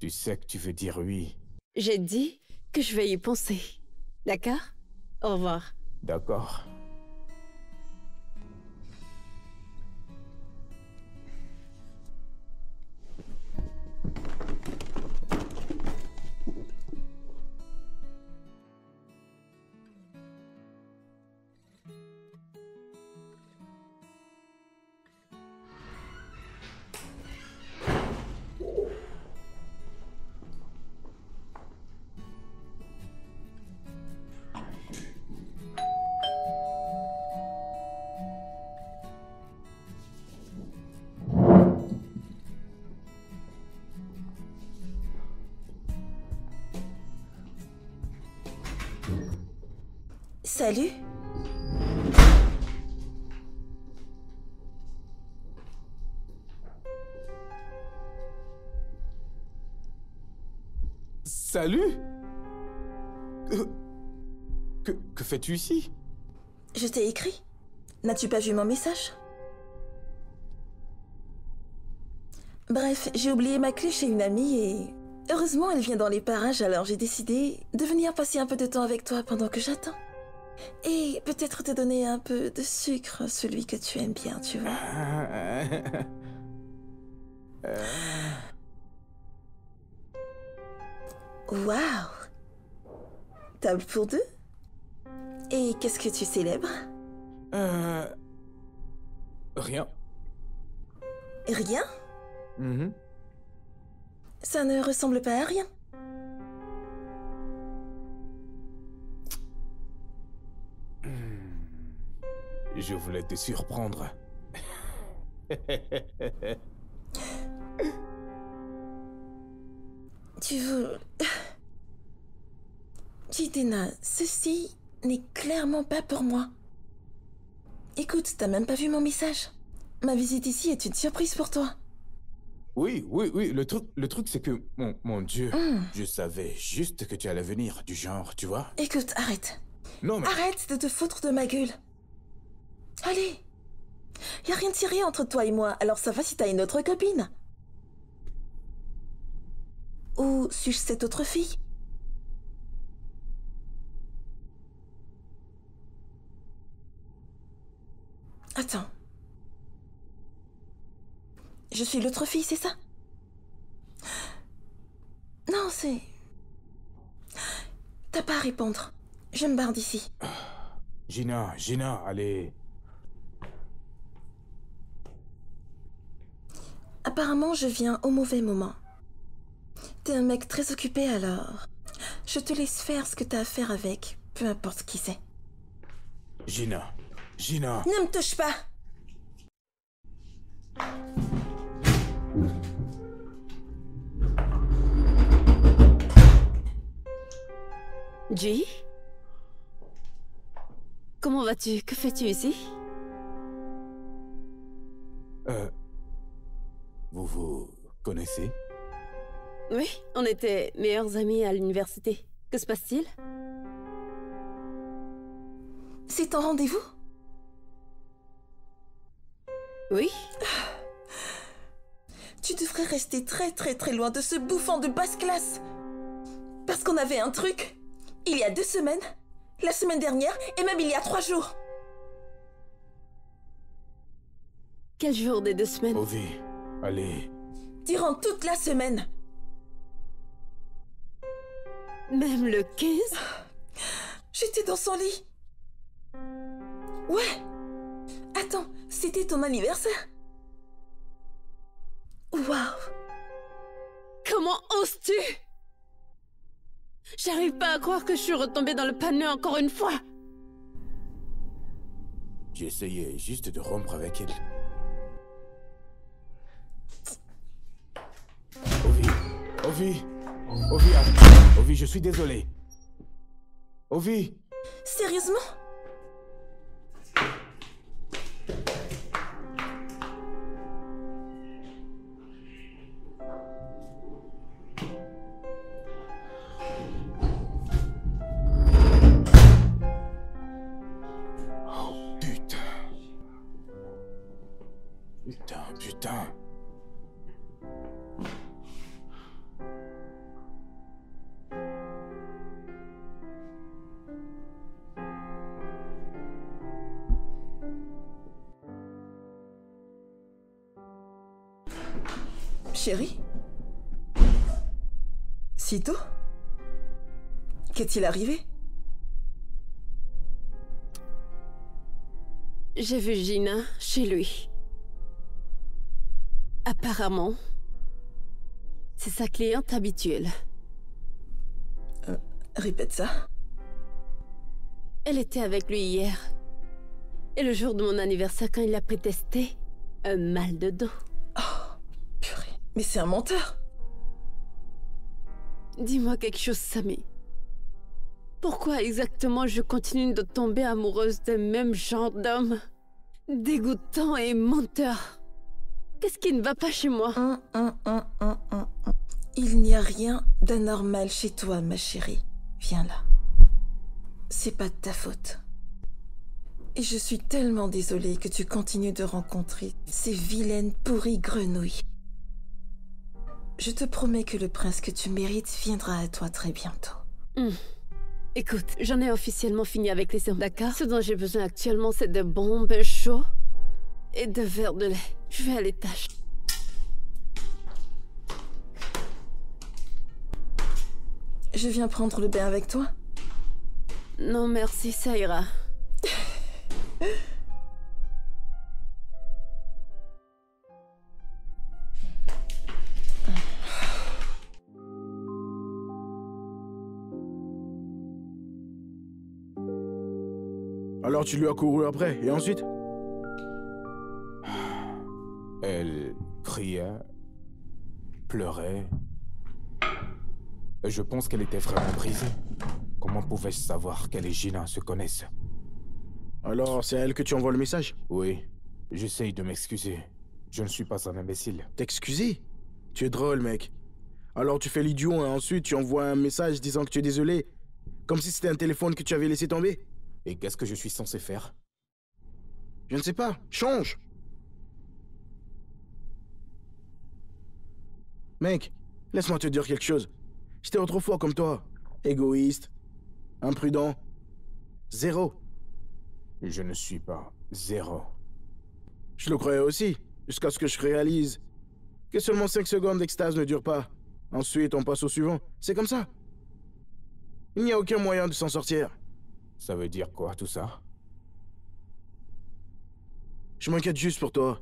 [SPEAKER 3] Tu sais que tu veux dire oui.
[SPEAKER 6] J'ai dit que je vais y penser. D'accord? Au revoir.
[SPEAKER 3] D'accord.
[SPEAKER 4] Salut.
[SPEAKER 3] Salut! Que fais-tu ici?
[SPEAKER 4] Je t'ai écrit. N'as-tu pas vu mon message? Bref, j'ai oublié ma clé chez une amie et... Heureusement, elle vient dans les parages, alors j'ai décidé de venir passer un peu de temps avec toi pendant que j'attends. Et peut-être te donner un peu de sucre, celui que tu aimes bien, tu vois. Waouh! Table pour deux? Et qu'est-ce que tu célèbres?
[SPEAKER 3] Rien.
[SPEAKER 4] Rien? Ça ne ressemble pas à rien.
[SPEAKER 3] Je voulais te surprendre.
[SPEAKER 4] Tu veux... Jidenna, ceci n'est clairement pas pour moi. Écoute, t'as même pas vu mon message. Ma visite ici est une surprise pour toi.
[SPEAKER 3] Oui, le truc c'est que... Mon Dieu, je savais juste que tu allais venir, du genre, tu vois.
[SPEAKER 4] Écoute, arrête.
[SPEAKER 3] Non mais...
[SPEAKER 4] Arrête de te foutre de ma gueule. Allez. Y a rien de sérieux entre toi et moi, alors ça va si t'as une autre copine. Ou suis-je cette autre fille? Attends. Je suis l'autre fille, c'est ça? Non, c'est... T'as pas à répondre. Je me barre d'ici.
[SPEAKER 3] Gina, allez.
[SPEAKER 4] Apparemment, je viens au mauvais moment. T'es un mec très occupé, alors... Je te laisse faire ce que t'as à faire avec, peu importe qui c'est.
[SPEAKER 3] Gina.
[SPEAKER 4] Ne me touche pas!
[SPEAKER 6] G? Comment vas-tu? Que fais-tu ici?
[SPEAKER 3] Vous vous connaissez?
[SPEAKER 6] Oui, on était meilleurs amis à l'université. Que se passe-t-il?
[SPEAKER 4] C'est ton rendez-vous?
[SPEAKER 6] Oui?
[SPEAKER 4] Tu devrais rester très loin de ce bouffon de basse classe. Parce qu'on avait un truc, il y a 2 semaines, la semaine dernière, et même il y a 3 jours.
[SPEAKER 6] Quel jour des 2 semaines?
[SPEAKER 3] Ovi, allez.
[SPEAKER 4] Durant toute la semaine.
[SPEAKER 6] Même le 15?
[SPEAKER 4] J'étais dans son lit. Ouais. Attends, c'était ton anniversaire? Waouh.
[SPEAKER 6] Comment oses-tu? J'arrive pas à croire que je suis retombée dans le panneau encore une fois.
[SPEAKER 3] J'essayais juste de rompre avec elle. Ovi, je suis désolé. Ovi.
[SPEAKER 4] Sérieusement?
[SPEAKER 3] Oh putain. Putain.
[SPEAKER 4] Chérie? Si tôt? Qu'est-il arrivé?
[SPEAKER 6] J'ai vu Gina chez lui. Apparemment, c'est sa cliente habituelle.
[SPEAKER 4] Répète ça.
[SPEAKER 6] Elle était avec lui hier. Et le jour de mon anniversaire, quand il a prétesté un mal de dos.
[SPEAKER 4] Purée. Mais c'est un menteur.
[SPEAKER 6] Dis-moi quelque chose, Samy. Pourquoi exactement je continue de tomber amoureuse d'un même genre d'homme? Dégoûtant et menteur. Qu'est-ce qui ne va pas chez moi?
[SPEAKER 4] Il n'y a rien d'anormal chez toi, ma chérie. Viens là. C'est pas de ta faute. Et je suis tellement désolée que tu continues de rencontrer ces vilaines pourries grenouilles. Je te promets que le prince que tu mérites viendra à toi très bientôt.
[SPEAKER 6] Écoute, j'en ai officiellement fini avec les hommes, d'accord? Ce dont j'ai besoin actuellement, c'est de bombes chaudes et de verres de lait. Je vais à l'étage.
[SPEAKER 4] Je viens prendre le bain avec toi?
[SPEAKER 6] Non, merci, ça ira.
[SPEAKER 2] Alors tu lui as couru après, et ensuite?
[SPEAKER 3] Elle criait, pleurait. Et je pense qu'elle était vraiment brisée. Comment pouvais-je savoir qu'elle et Gina se connaissent?
[SPEAKER 2] Alors c'est à elle que tu envoies le message?
[SPEAKER 3] Oui, j'essaye de m'excuser. Je ne suis pas un imbécile.
[SPEAKER 2] T'excuser? Tu es drôle, mec. Alors tu fais l'idiot et ensuite tu envoies un message disant que tu es désolé. Comme si c'était un téléphone que tu avais laissé tomber.
[SPEAKER 3] Et qu'est-ce que je suis censé faire?
[SPEAKER 2] Je ne sais pas. Change! Mec, laisse-moi te dire quelque chose. J'étais autrefois comme toi. Égoïste. Imprudent. Zéro.
[SPEAKER 3] Je ne suis pas zéro.
[SPEAKER 2] Je le croyais aussi. Jusqu'à ce que je réalise que seulement 5 secondes d'extase ne durent pas. Ensuite, on passe au suivant. C'est comme ça. Il n'y a aucun moyen de s'en sortir.
[SPEAKER 3] Ça veut dire quoi, tout ça?
[SPEAKER 2] Je m'inquiète juste pour toi.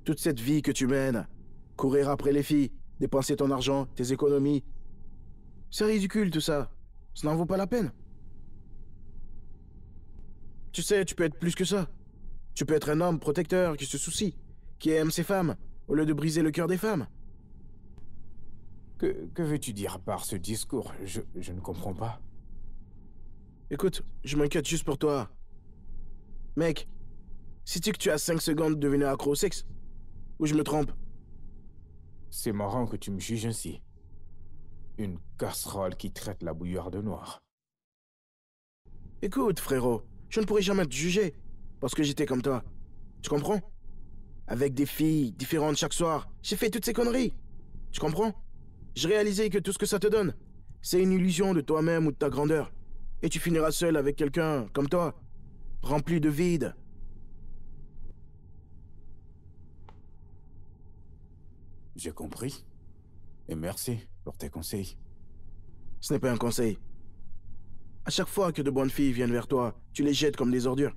[SPEAKER 2] Toute cette vie que tu mènes. Courir après les filles, dépenser ton argent, tes économies. C'est ridicule tout ça. Ça n'en vaut pas la peine. Tu sais, tu peux être plus que ça. Tu peux être un homme protecteur qui se soucie, qui aime ses femmes, au lieu de briser le cœur des femmes.
[SPEAKER 3] Que veux-tu dire par ce discours? Je ne comprends pas.
[SPEAKER 2] Écoute, je m'inquiète juste pour toi. Mec, sais-tu que tu as 5 secondes de devenir accro au sexe? Ou je me trompe?
[SPEAKER 3] C'est marrant que tu me juges ainsi. Une casserole qui traite la bouilloire de noir.
[SPEAKER 2] Écoute, frérot, je ne pourrais jamais te juger, parce que j'étais comme toi. Tu comprends? Avec des filles différentes chaque soir, j'ai fait toutes ces conneries. Tu comprends? J'ai réalisé que tout ce que ça te donne, c'est une illusion de toi-même ou de ta grandeur. Et tu finiras seul avec quelqu'un comme toi, rempli de vide.
[SPEAKER 3] J'ai compris. Et merci pour tes conseils.
[SPEAKER 2] Ce n'est pas un conseil. À chaque fois que de bonnes filles viennent vers toi, tu les jettes comme des ordures.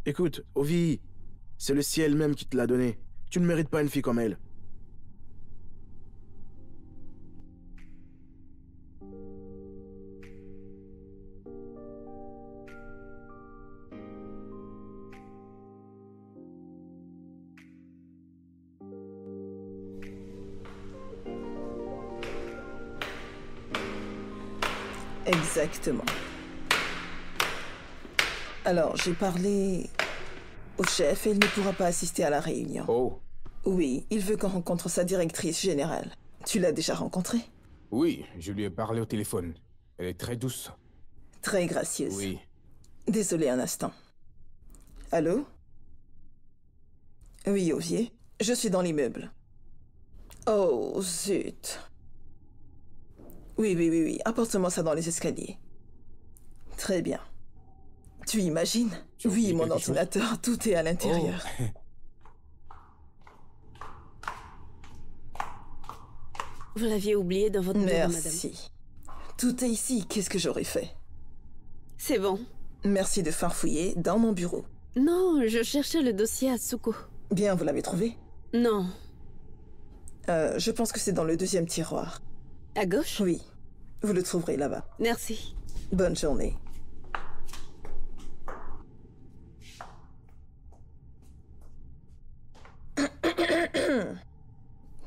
[SPEAKER 2] Écoute, Ovi, c'est le ciel même qui te l'a donné. Tu ne mérites pas une fille comme elle.
[SPEAKER 4] Exactement. Alors, j'ai parlé au chef et il ne pourra pas assister à la réunion.
[SPEAKER 3] Oh.
[SPEAKER 4] Oui, il veut qu'on rencontre sa directrice générale. Tu l'as déjà rencontrée?
[SPEAKER 3] Oui, je lui ai parlé au téléphone. Elle est très douce.
[SPEAKER 4] Très gracieuse.
[SPEAKER 3] Oui.
[SPEAKER 4] Désolé un instant. Allô? Oui, Ovier. Je suis dans l'immeuble. Oh, zut. Oui. Apporte-moi ça dans les escaliers. Très bien. Tu imagines? Oui, mon ordinateur, tout est à l'intérieur.
[SPEAKER 6] Vous l'aviez oublié dans votre bureau, madame.
[SPEAKER 4] Merci. Tout est ici. Qu'est-ce que j'aurais fait?
[SPEAKER 6] C'est bon.
[SPEAKER 4] Merci de farfouiller dans mon bureau.
[SPEAKER 6] Non, je cherchais le dossier Atsuko.
[SPEAKER 4] Bien, vous l'avez trouvé?
[SPEAKER 6] Non.
[SPEAKER 4] Je pense que c'est dans le deuxième tiroir.
[SPEAKER 6] À gauche?
[SPEAKER 4] Oui. Vous le trouverez là-bas.
[SPEAKER 6] Merci.
[SPEAKER 4] Bonne journée.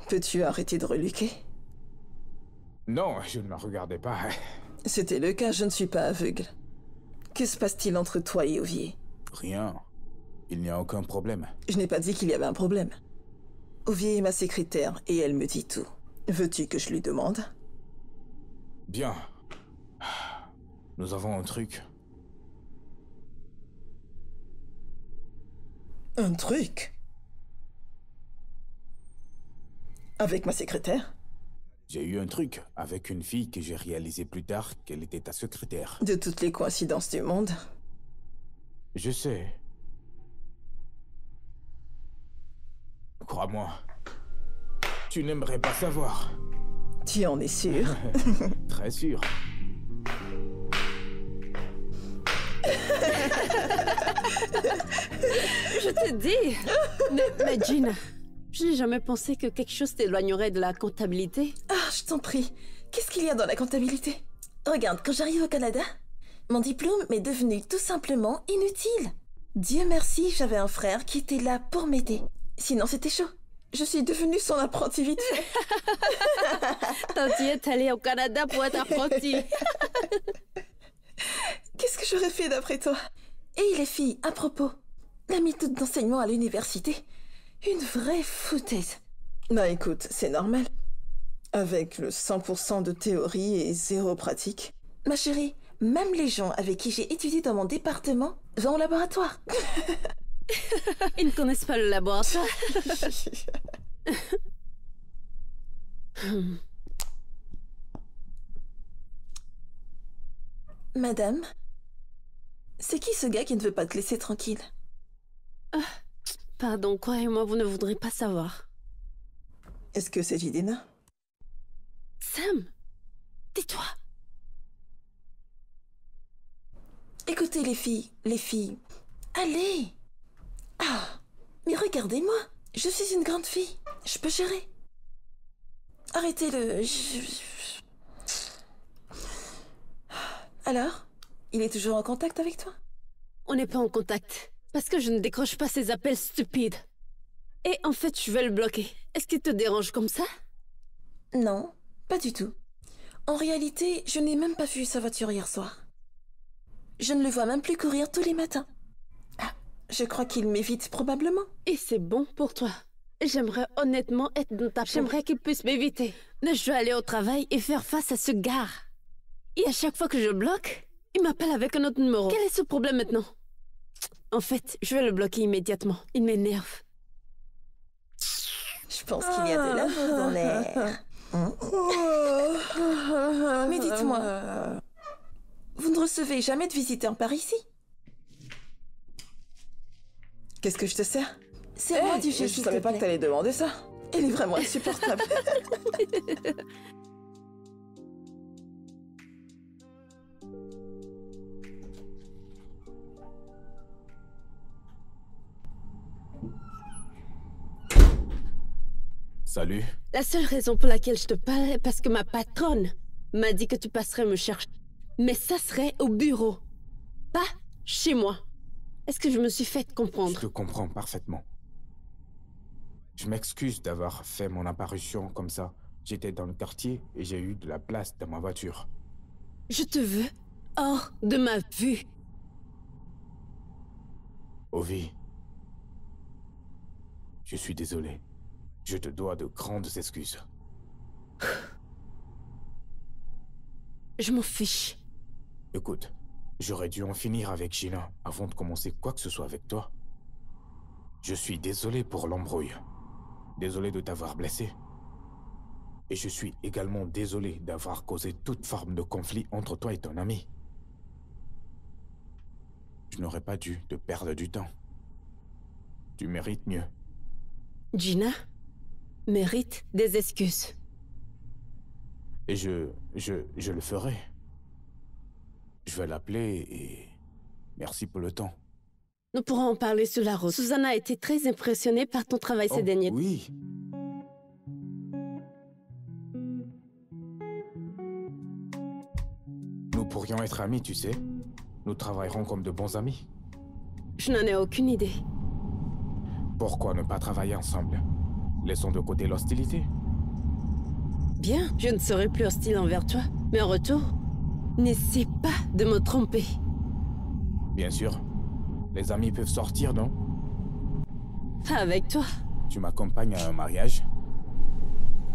[SPEAKER 4] Peux-tu arrêter de reluquer?
[SPEAKER 3] Non, je ne me regardais pas.
[SPEAKER 4] C'était le cas, je ne suis pas aveugle. Que se passe-t-il entre toi et Ovier?
[SPEAKER 3] Rien. Il n'y a aucun problème.
[SPEAKER 4] Je n'ai pas dit qu'il y avait un problème. Ovier est ma secrétaire et elle me dit tout. Veux-tu que je lui demande?
[SPEAKER 3] Bien. Nous avons un truc.
[SPEAKER 4] Un truc? Avec ma secrétaire?
[SPEAKER 3] J'ai eu un truc avec une fille que j'ai réalisé plus tard qu'elle était ta secrétaire.
[SPEAKER 4] De toutes les coïncidences du monde.
[SPEAKER 3] Je sais. Crois-moi. Tu n'aimerais pas savoir.
[SPEAKER 4] Tu en es sûr?
[SPEAKER 3] Très sûr.
[SPEAKER 6] Je te dis. Mais Gina, je n'ai jamais pensé que quelque chose t'éloignerait de la comptabilité.
[SPEAKER 4] Ah, je t'en prie. Qu'est-ce qu'il y a dans la comptabilité? Regarde, quand j'arrive au Canada, Mon diplôme m'est devenu tout simplement inutile. Dieu merci, j'avais un frère qui était là pour m'aider. Sinon, c'était chaud. Je suis devenue son apprenti vite fait.
[SPEAKER 6] Tanti est allée au Canada pour être apprenti.
[SPEAKER 4] Qu'est-ce que j'aurais fait d'après toi? Et les filles, à propos, la méthode d'enseignement à l'université, une vraie foutaise. Bah écoute, c'est normal. Avec le 100% de théorie et 0 pratique. Ma chérie, même les gens avec qui j'ai étudié dans mon département vont au laboratoire.
[SPEAKER 6] Ils ne connaissent pas le laboratoire.
[SPEAKER 4] Madame, c'est qui ce gars qui ne veut pas te laisser tranquille?
[SPEAKER 6] Pardon, croyez-moi, vous ne voudrez pas savoir.
[SPEAKER 4] Est-ce que c'est Jidena?
[SPEAKER 6] Sam, tais-toi.
[SPEAKER 4] Écoutez les filles, allez. Ah, mais regardez-moi, je suis une grande fille, je peux gérer. Arrêtez-le. Alors, il est toujours en contact avec toi?
[SPEAKER 6] On n'est pas en contact, parce que je ne décroche pas ces appels stupides. Et en fait, je vais le bloquer. Est-ce qu'il te dérange comme ça?
[SPEAKER 4] Non, pas du tout. En réalité, je n'ai même pas vu sa voiture hier soir. Je ne le vois même plus courir tous les matins. Ah, je crois qu'il m'évite probablement.
[SPEAKER 6] Et c'est bon pour toi. J'aimerais honnêtement être dans ta peau. J'aimerais qu'il puisse m'éviter. Mais je dois aller au travail et faire face à ce gars. Et à chaque fois que je bloque, il m'appelle avec un autre numéro. Quel est ce problème maintenant? En fait, je vais le bloquer immédiatement. Il m'énerve.
[SPEAKER 4] Je pense qu'il y a de l'amour dans l'air. Mais dites-moi, vous ne recevez jamais de visiteurs par ici? Qu'est-ce que je te sers? C'est moi du jeu. Je savais pas que t'allais demander ça. Elle est vraiment insupportable.
[SPEAKER 3] Salut.
[SPEAKER 6] La seule raison pour laquelle je te parle est parce que ma patronne m'a dit que tu passerais me chercher. Mais ça serait au bureau, pas chez moi. Est-ce que je me suis fait comprendre?
[SPEAKER 3] Je te comprends parfaitement. Je m'excuse d'avoir fait mon apparition comme ça. J'étais dans le quartier et j'ai eu de la place dans ma voiture.
[SPEAKER 6] Je te veux hors de ma vue.
[SPEAKER 3] Ovi, je suis désolé. Je te dois de grandes excuses.
[SPEAKER 6] Je m'en fiche.
[SPEAKER 3] Écoute, j'aurais dû en finir avec Gina avant de commencer quoi que ce soit avec toi. Je suis désolé pour l'embrouille. Désolé de t'avoir blessé. Et je suis également désolé d'avoir causé toute forme de conflit entre toi et ton ami. Je n'aurais pas dû te perdre du temps. Tu mérites mieux.
[SPEAKER 6] Gina mérite des excuses.
[SPEAKER 3] Et je le ferai. Je vais l'appeler et... Merci pour le temps.
[SPEAKER 6] Nous pourrons en parler sur la route. Susanna a été très impressionnée par ton travail ces derniers temps.
[SPEAKER 3] Oui. Nous pourrions être amis, tu sais. Nous travaillerons comme de bons amis.
[SPEAKER 6] Je n'en ai aucune idée.
[SPEAKER 3] Pourquoi ne pas travailler ensemble? Laissons de côté l'hostilité.
[SPEAKER 6] Bien, je ne serai plus hostile envers toi. Mais en retour, n'essaie pas de me tromper.
[SPEAKER 3] Bien sûr. Les amis peuvent sortir, non?
[SPEAKER 6] Pas avec toi.
[SPEAKER 3] Tu m'accompagnes à un mariage?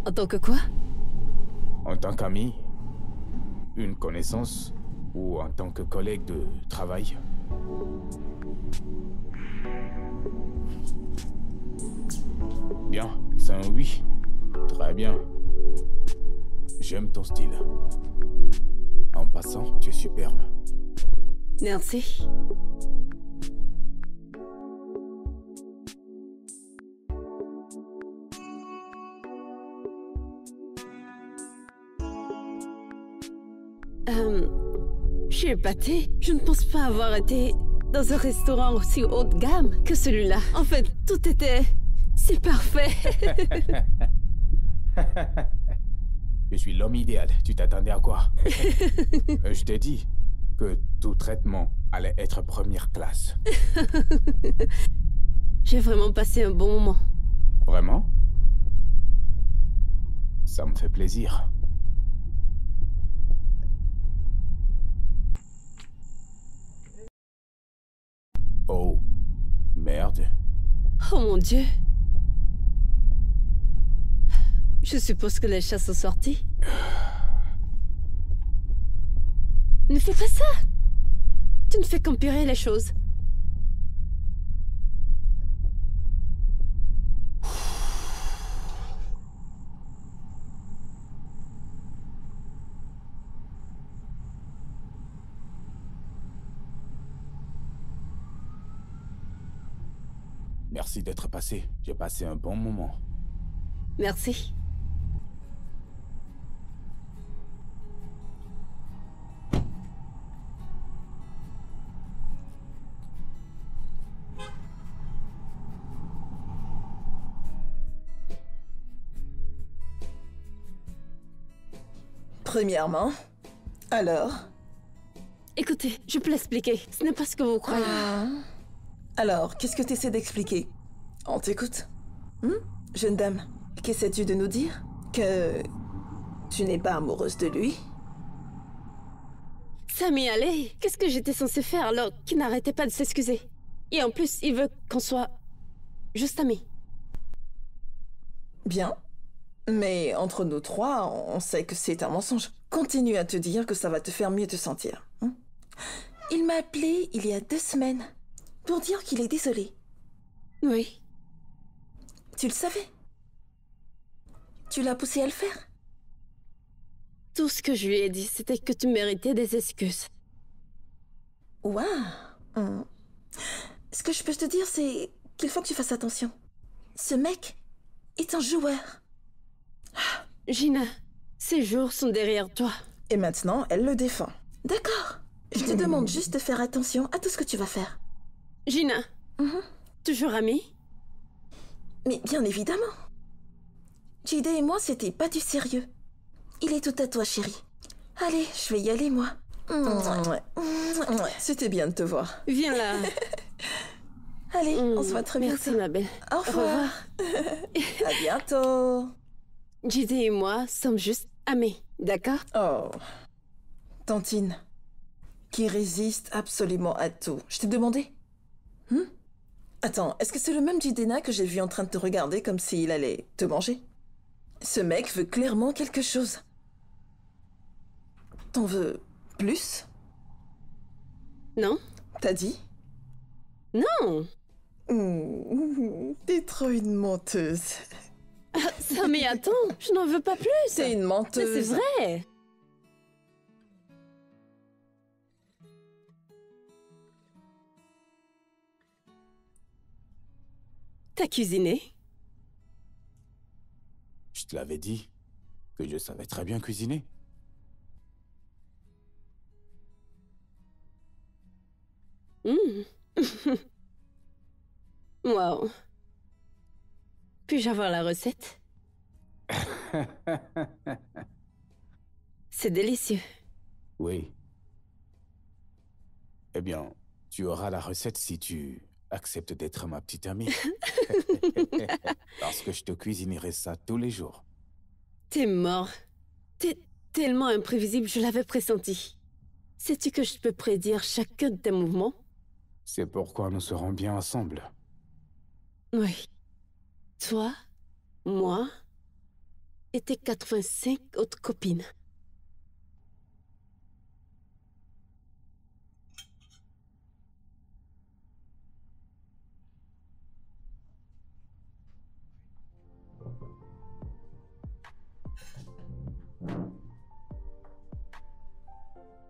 [SPEAKER 6] En tant que quoi?
[SPEAKER 3] En tant qu'ami? Une connaissance? Ou en tant que collègue de travail? Bien, c'est un oui. Très bien. J'aime ton style. En passant, tu es superbe.
[SPEAKER 6] Merci. Je suis épatée. Je ne pense pas avoir été dans un restaurant aussi haut de gamme que celui-là. En fait, tout était... si parfait.
[SPEAKER 3] Je suis l'homme idéal. Tu t'attendais à quoi? Je t'ai dit, que tout traitement allait être première classe.
[SPEAKER 6] J'ai vraiment passé un bon moment.
[SPEAKER 3] Vraiment? Ça me fait plaisir. Oh, merde.
[SPEAKER 6] Oh mon Dieu. Je suppose que les chats sont sortis. Ne fais pas ça. Tu ne fais qu'empirer les choses.
[SPEAKER 3] Merci d'être passé. J'ai passé un bon moment.
[SPEAKER 6] Merci.
[SPEAKER 4] Premièrement, alors?
[SPEAKER 6] Écoutez, je peux l'expliquer. Ce n'est pas ce que vous croyez.
[SPEAKER 4] Alors, qu'est-ce que tu essaies d'expliquer? On t'écoute. Jeune dame, qu'essaies-tu de nous dire? Que tu n'es pas amoureuse de lui?
[SPEAKER 6] Samy, allez. Qu'est-ce que j'étais censée faire alors qu'il n'arrêtait pas de s'excuser? Et en plus, il veut qu'on soit juste amis.
[SPEAKER 4] Bien. Mais entre nous trois, on sait que c'est un mensonge. Continue à te dire que ça va te faire mieux te sentir. Il m'a appelé il y a 2 semaines pour dire qu'il est désolé.
[SPEAKER 6] Oui.
[SPEAKER 4] Tu le savais? Tu l'as poussé à le faire?
[SPEAKER 6] Tout ce que je lui ai dit, c'était que tu méritais des excuses.
[SPEAKER 4] Waouh. Ce que je peux te dire, c'est qu'il faut que tu fasses attention. Ce mec est un joueur.
[SPEAKER 6] Gina, ces jours sont derrière toi.
[SPEAKER 4] Et maintenant, elle le défend. D'accord. Je te demande juste de faire attention à tout ce que tu vas faire.
[SPEAKER 6] Gina, toujours amie?
[SPEAKER 4] Mais bien évidemment. JD et moi, c'était pas du sérieux. Il est tout à toi, chérie. Allez, je vais y aller, moi. C'était bien de te voir.
[SPEAKER 6] Viens là.
[SPEAKER 4] Allez, on se voit très bientôt.
[SPEAKER 6] Merci, ma belle.
[SPEAKER 4] Au revoir. À bientôt.
[SPEAKER 6] JD et moi sommes juste amis, d'accord?
[SPEAKER 4] Oh. Tantine, qui résiste absolument à tout. Je t'ai demandé? Attends, est-ce que c'est le même Jidena que j'ai vu en train de te regarder comme s'il allait te manger? Ce mec veut clairement quelque chose. T'en veux plus?
[SPEAKER 6] Non?
[SPEAKER 4] T'as dit?
[SPEAKER 6] Non!
[SPEAKER 4] T'es trop une menteuse.
[SPEAKER 6] Ça, mais attends, je n'en veux pas plus!
[SPEAKER 4] T'es une menteuse.
[SPEAKER 6] Mais c'est vrai! T'as cuisiné?
[SPEAKER 3] Je te l'avais dit que je savais très bien cuisiner.
[SPEAKER 6] Wow. Puis-je avoir la recette? C'est délicieux.
[SPEAKER 3] Oui. Eh bien, tu auras la recette si tu acceptes d'être ma petite amie. Parce que je te cuisinerai ça tous les jours.
[SPEAKER 6] T'es mort. T'es tellement imprévisible, je l'avais pressenti. Sais-tu que je peux prédire chacun de tes mouvements?
[SPEAKER 3] C'est pourquoi nous serons bien ensemble.
[SPEAKER 6] Oui. Toi, moi et tes 85 autres copines.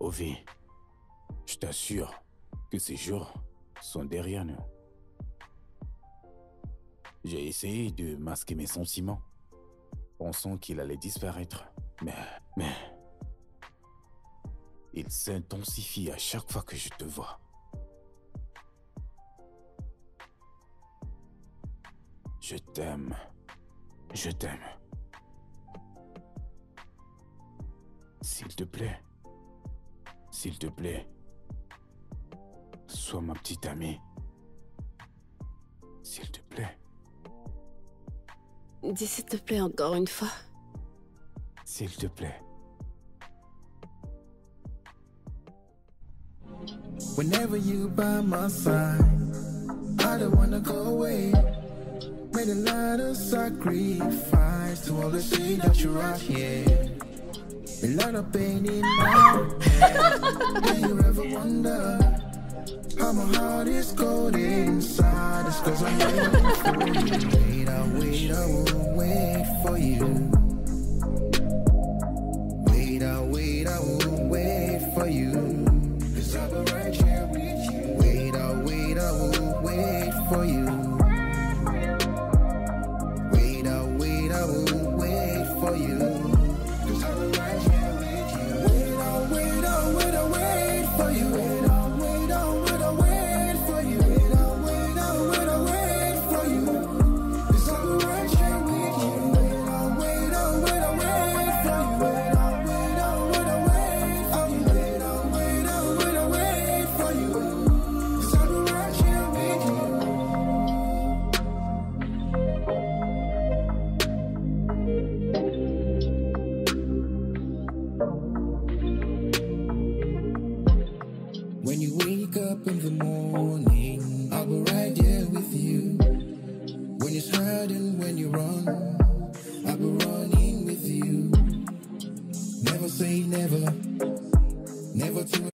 [SPEAKER 3] Ovi, je t'assure que ces jours sont derrière nous. J'ai essayé de masquer mes sentiments, pensant qu'il allait disparaître. Mais... il s'intensifie à chaque fois que je te vois. Je t'aime. Je t'aime. S'il te plaît. S'il te plaît, Sois ma petite amie. S'il te plaît.
[SPEAKER 6] Dis s'il te plaît encore une fois.
[SPEAKER 3] S'il te plaît.
[SPEAKER 9] Whenever you by my side, I don't wanna go away. Made a lot of sacrifice to always see that you're right here. A lot of pain in my head. Do you ever wonder how my heart is cold inside? It's 'cause I'm waiting for you. I will wait for you. I will wait for you. 'Cause I'll be right here with you. I will wait for you. I will wait for you. 'Cause I'll be right here with you. I'll wait for you. I'll wait for you. I'll wait for you. 'Cause I'll be right here with you. I'll wait for you. When you wake up in the morning, I'll be right there with you. When it's hard and when you run, I'll be running with you. Never say never, never to